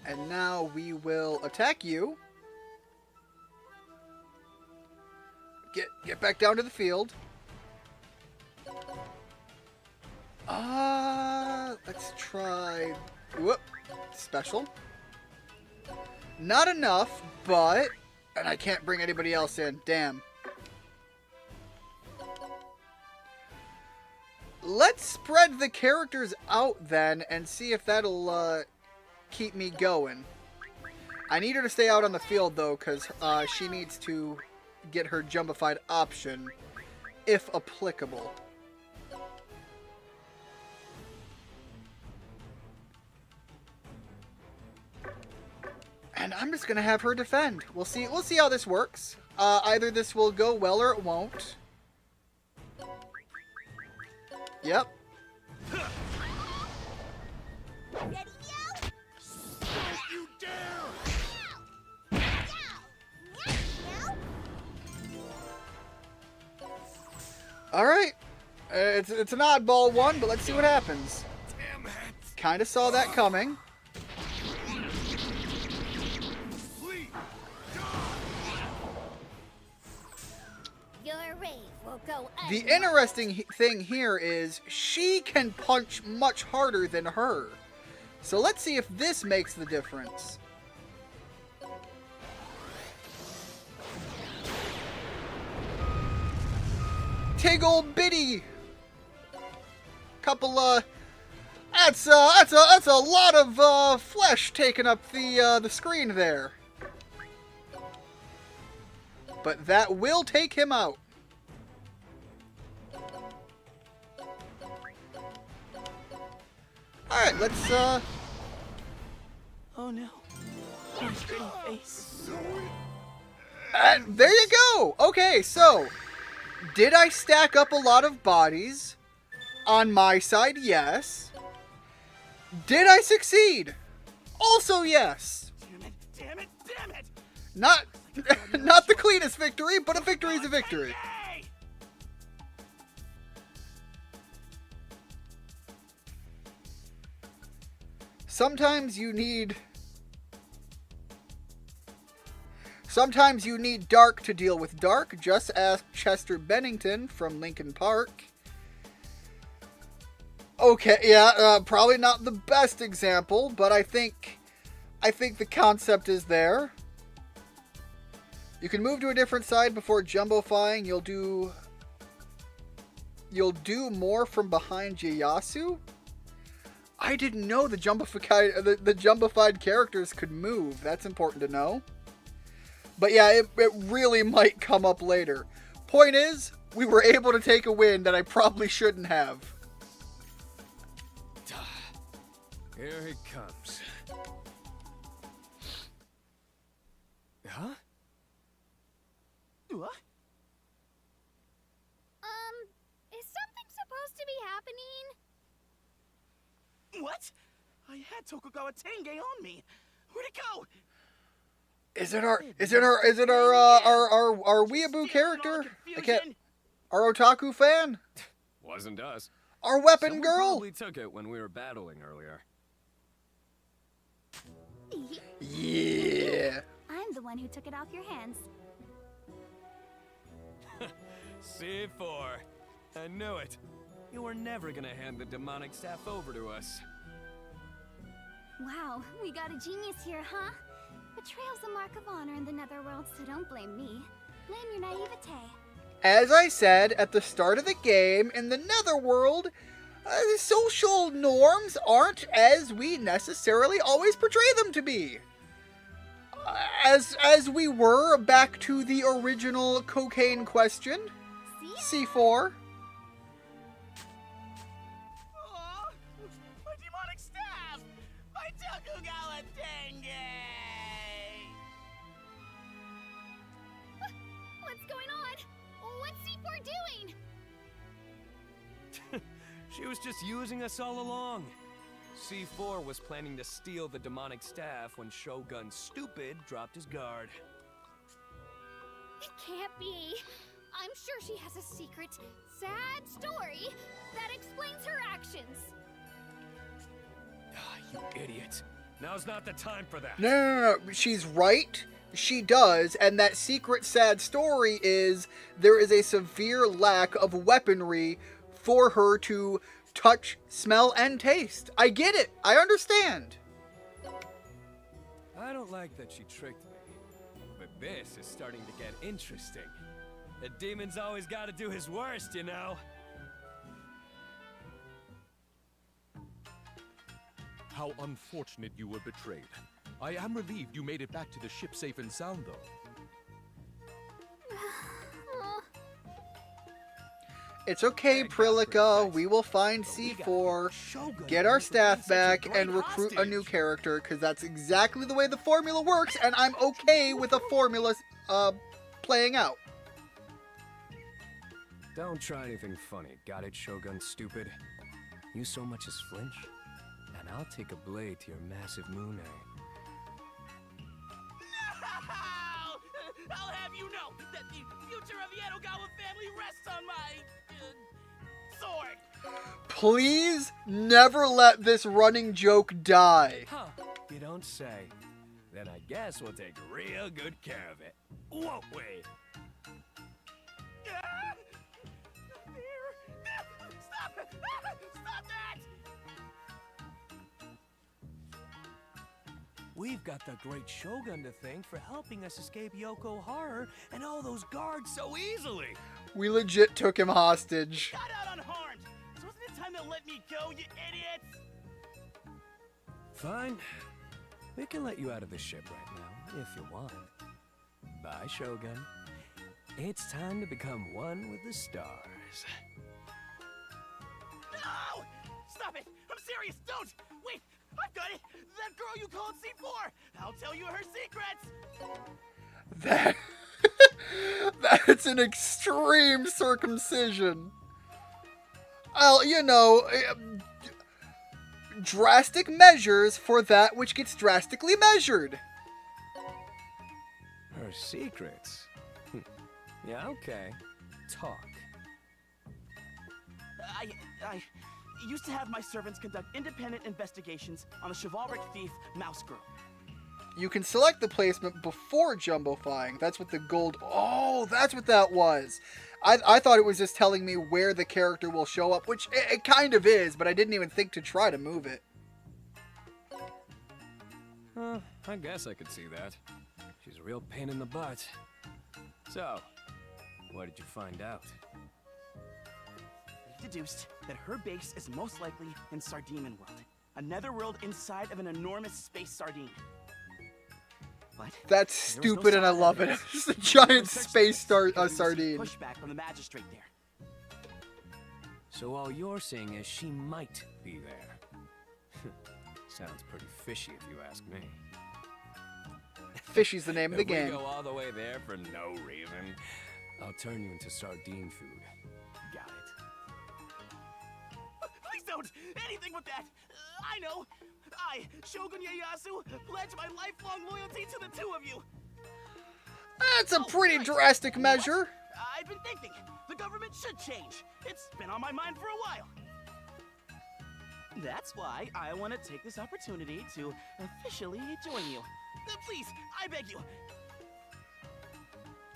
S1: And now we will attack you. Get back down to the field. Let's try... Whoop. Special. Not enough, but... And I can't bring anybody else in. Damn. Let's spread the characters out then and see if that'll keep me going. I need her to stay out on the field though, because she needs to get her jumbified option, if applicable. And I'm just gonna have her defend. We'll see how this works. Either this will go well or it won't. Yep.
S3: Ready, yo?
S2: You dare!
S1: Alright. It's an oddball one, but let's see what happens.
S2: Damn it!
S1: Kinda saw that coming.
S2: Flee!
S3: Your rave will go
S1: The interesting thing here is she can punch much harder than her. So let's see if this makes the difference. Tiggle bitty. Couple that's a lot of flesh taking up the screen there. But that will take him out. Alright, let's
S7: Oh no. My pretty face.
S1: and there you go! Okay, so did I stack up a lot of bodies? On my side, yes. Did I succeed? Also yes.
S7: Damn it, damn it, damn it!
S1: Not not the cleanest victory, but a victory is a victory.
S7: Hey!
S1: Sometimes you need dark to deal with dark. Just ask Chester Bennington from Linkin Park. Okay, yeah, probably not the best example, but I think the concept is there. You can move to a different side before jumbifying. You'll do more from behind Ieyasu. I didn't know the jumbified characters could move. That's important to know. But yeah, it really might come up later. Point is, we were able to take a win that I probably shouldn't have.
S4: Here he comes. Huh?
S7: What?
S3: Is something supposed to be happening?
S7: What? I had Tokugawa Tenge on me. Where'd it go?
S1: Is it our weeaboo character? I can't. Our otaku fan?
S4: Wasn't us.
S1: Our weapon
S4: Someone
S1: girl?
S4: probably took it when we were battling earlier.
S1: Yeah.
S3: I'm the one who took it off your hands.
S4: C4. I knew it. You were never gonna hand the demonic staff over to us.
S3: Wow, we got a genius here, huh? Betrayal's a mark of honor in the Netherworld, so don't blame me. Blame your naivete.
S1: As I said at the start of the game, in the Netherworld, social norms aren't as we necessarily always portray them to be. As we were back to the original cocaine question,
S3: See?
S1: C4.
S7: Aw, my demonic staff! My my Tokugawa Tenge!
S3: What's going on? What's C4 doing?
S4: She was just using us all along. C4 was planning to steal the demonic staff when Shogun Stupid dropped his guard.
S3: It can't be. I'm sure she has a secret, sad story that explains her actions.
S4: Ah, you idiot. Now's not the time for that.
S1: No. She's right. She does, and that secret sad story is there is a severe lack of weaponry for her to touch, smell, and taste. I get it. I understand.
S4: I don't like that she tricked me, but this is starting to get interesting. The demon's always got to do his worst, you know.
S8: How unfortunate you were betrayed. I am relieved you made it back to the ship safe and sound, though.
S1: It's okay, Prilica. We will find C4, get our staff back, and recruit a new character, because that's exactly the way the formula works, and I'm okay with a formula playing out.
S4: Don't try anything funny. Got it, Shogun Stupid? You so much as flinch, and I'll take a blade to your massive moon eye.
S7: No! I'll have you know that the future of the Edogawa family rests on my sword.
S1: Please never let this running joke die.
S4: Huh, you don't say. Then I guess we'll take real good care of it. Won't we?
S7: Stop! Stop that!
S4: We've got the great Shogun to thank for helping us escape Yoko Horror and all those guards so easily.
S1: We legit took him hostage.
S7: Got out unharmed! So isn't it time to let me go, you idiots?
S4: Fine. We can let you out of the ship right now, if you want. Bye, Shogun. It's time to become one with the stars.
S7: No! Stop it! I'm serious! Don't! Wait! I've got it! That girl you called C4! I'll tell you her secrets!
S1: That's an extreme circumcision. Well, you know, drastic measures for that which gets drastically measured.
S4: Her secrets? Yeah, okay. Talk.
S7: I used to have my servants conduct independent investigations on the chivalric thief, Mouse Girl.
S1: You can select the placement before jumbofying. That's what the gold... Oh, that's what that was. I thought it was just telling me where the character will show up, which it kind of is, but I didn't even think to try to move it.
S4: I guess I could see that. She's a real pain in the butt. So, what did you find out?
S7: Deduced that her base is most likely in Sardemon World, a netherworld inside of an enormous space sardine. But
S1: that's stupid, and I love it. It's a giant space sardine.
S7: Pushback from the magistrate there.
S4: So all you're saying is she might be there. Sounds pretty fishy, if you ask me.
S1: Fishy's the name of the
S4: If we
S1: game.
S4: go all the way there for no reason, I'll turn you into sardine food. Got it?
S7: Please don't! Anything but that! I know! I, Shogun Ieyasu, pledge my lifelong loyalty to the two of you!
S1: That's a pretty drastic measure.
S7: I've been thinking, the government should change. It's been on my mind for a while. That's why I want to take this opportunity to officially join you. Please, I beg you.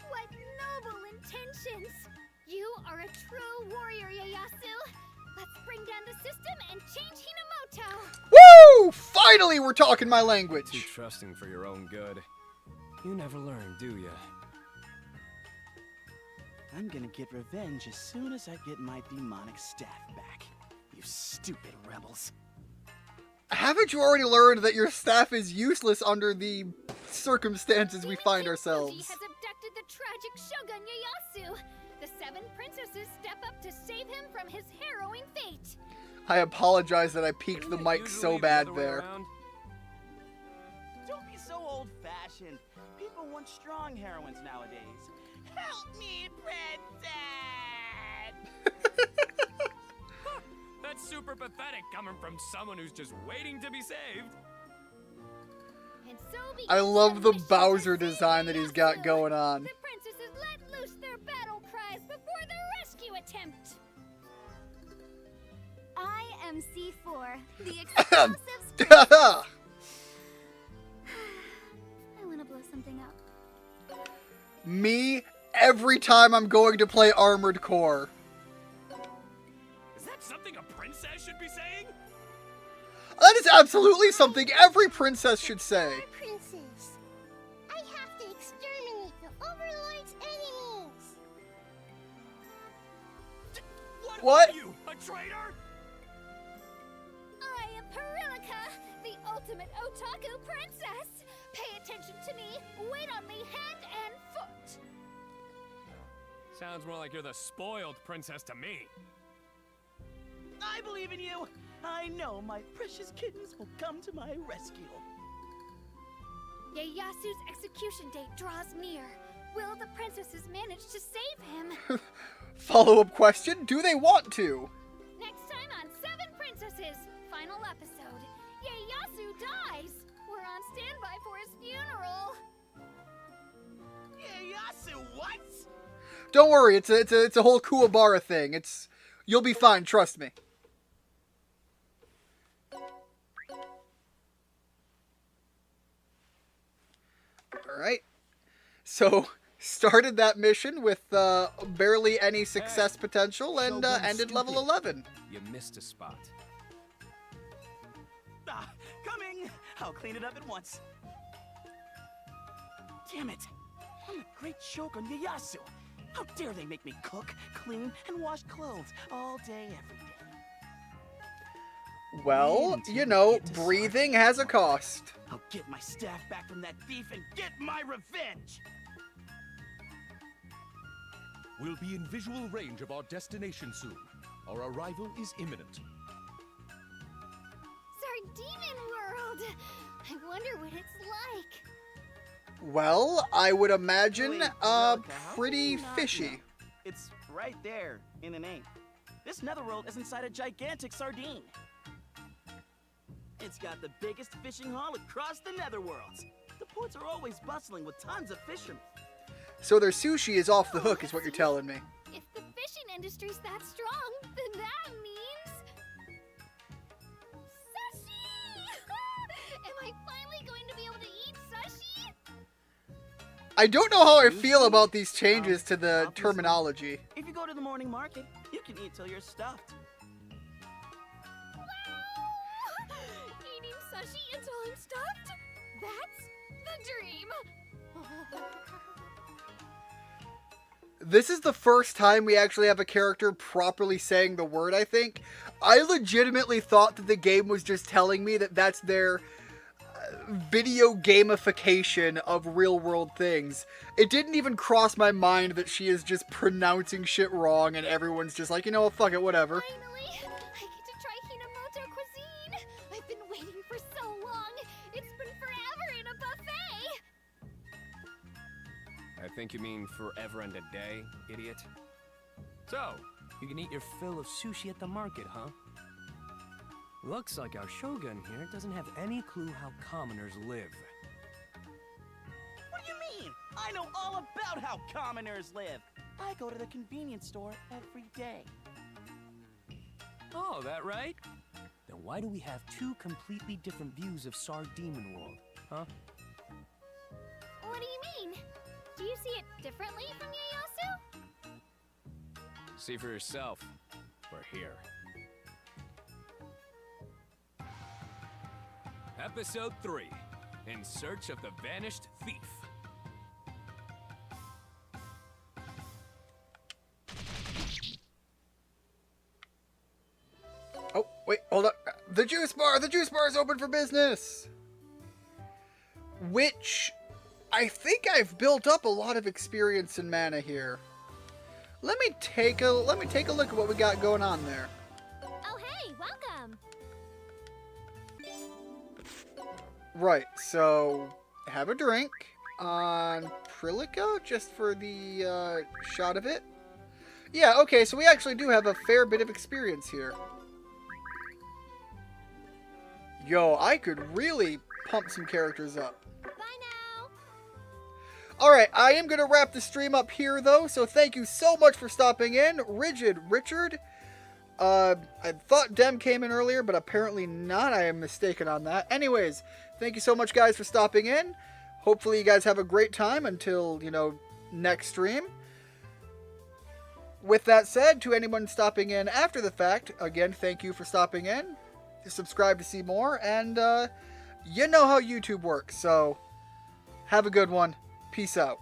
S3: What noble intentions! You are a true warrior, Ieyasu. Let's bring down the system and change Hinamoto.
S1: Woo! Finally, we're talking my
S4: Too
S1: language.
S4: trusting for your own good. You never learn, do ya?
S7: I'm gonna get revenge as soon as I get my demonic staff back. You stupid rebels.
S1: Haven't you already learned that your staff is useless under the circumstances we find
S3: Demon King
S1: ourselves?
S3: Fuji has abducted the tragic Shogun Ieyasu. The 7 princesses step up to save him from his harrowing fate.
S1: I apologize that I peeked the
S4: Isn't it
S1: mic
S4: usually
S1: so
S4: the
S1: bad
S4: other way
S1: there.
S4: around?
S7: mentioned. People want strong heroines nowadays. Help me, princess!
S5: That's super pathetic coming from someone who's just waiting to be saved.
S3: And so
S1: I
S3: begins
S1: love the
S3: mission to
S1: Bowser
S3: save
S1: design that he's got
S3: Yasu.
S1: going on.
S3: The princesses let loose their battle cries before the rescue attempt. I am C4, the explosive princess. I want to blow something up.
S1: Me, every time I'm going to play Armored Core.
S5: Is that something a princess should be saying?
S1: That is absolutely something every princess should say.
S3: Princess, I have to exterminate the Overlord's enemies.
S1: What?
S5: Are you, a traitor?
S3: I am Perilika, the ultimate otaku princess. Pay attention to me, wait on me hand and foot.
S5: Sounds more like you're the spoiled princess to me.
S7: I believe in you. I know my precious kittens will come to my rescue.
S3: Ieyasu's execution date draws near. Will the princesses manage to save him?
S1: Follow-up question, do they want to?
S3: Next time on Seven Princesses, final episode. Ieyasu dies. We're on standby for his funeral.
S7: Ieyasu, what?
S1: Don't worry, it's a whole Kuwabara thing. You'll be fine, trust me. Alright. So, started that mission with barely any success potential and ended level 11.
S5: You missed a spot.
S7: Ah, coming. I'll clean it up at once. Damn it. I'm the great Shogun Ieyasu. How dare they make me cook, clean, and wash clothes all day, every day.
S1: Well, you know, breathing has a cost.
S7: I'll get my staff back from that thief and get my revenge!
S8: We'll be in visual range of our destination soon. Our arrival is imminent.
S3: Sardemon World! I wonder what it's like.
S1: Well, I would imagine,
S7: Wait, Perilika, how do
S1: pretty
S7: you not
S1: fishy.
S7: know? It's right there in the name. This netherworld is inside a gigantic sardine. It's got the biggest fishing haul across the netherworlds. The ports are always bustling with tons of fishermen.
S1: So their sushi is off the hook, is what you're telling me.
S3: If the fishing industry's that strong, then that means... Sushi! Am I finally going to be able to eat sushi?
S1: I don't know how I feel about these changes to the
S7: Obviously.
S1: terminology.
S7: If you go to the morning market, you can eat till you're stuffed.
S3: Wow! Eating sushi until I'm stuffed? That's the dream!
S1: This is the first time we actually have a character properly saying the word, I think. I legitimately thought that the game was just telling me that that's their video gamification of real-world things. It didn't even cross my mind that she is just pronouncing shit wrong and everyone's just like, you know what, fuck it, whatever.
S3: Finally, I get to try Hinamoto cuisine! I've been waiting for so long! It's been forever in a buffet!
S5: I think you mean forever and a day, idiot. So,
S4: You can eat your fill of sushi at the market, huh? Looks like our Shogun here doesn't have any clue how commoners live.
S7: What do you mean? I know all about how commoners live. I go to the convenience store every day.
S4: Oh, that right? Then why do we have two completely different views of Sardemon World, huh?
S3: What do you mean? Do you see it differently from Ieyasu?
S5: see for yourself. We're here. Episode 3, In Search of the Vanished Thief.
S1: Oh, wait, hold up. The juice bar is open for business. Which, I think I've built up a lot of experience in mana here. Let me take a look at what we got going on there.
S3: Oh, hey, welcome.
S1: Right, so have a drink on Prilica, just for the shot of it. Yeah, okay, so we actually do have a fair bit of experience here. Yo, I could really pump some characters up.
S3: Bye now.
S1: Alright, I am going to wrap the stream up here, though, so thank you so much for stopping in. Rigid Richard. I thought Dem came in earlier, but apparently not. I am mistaken on that. Anyways, thank you so much, guys, for stopping in. Hopefully you guys have a great time until, you know, next stream. With that said, to anyone stopping in after the fact, again, thank you for stopping in. Subscribe to see more, and you know how YouTube works, so have a good one. Peace out.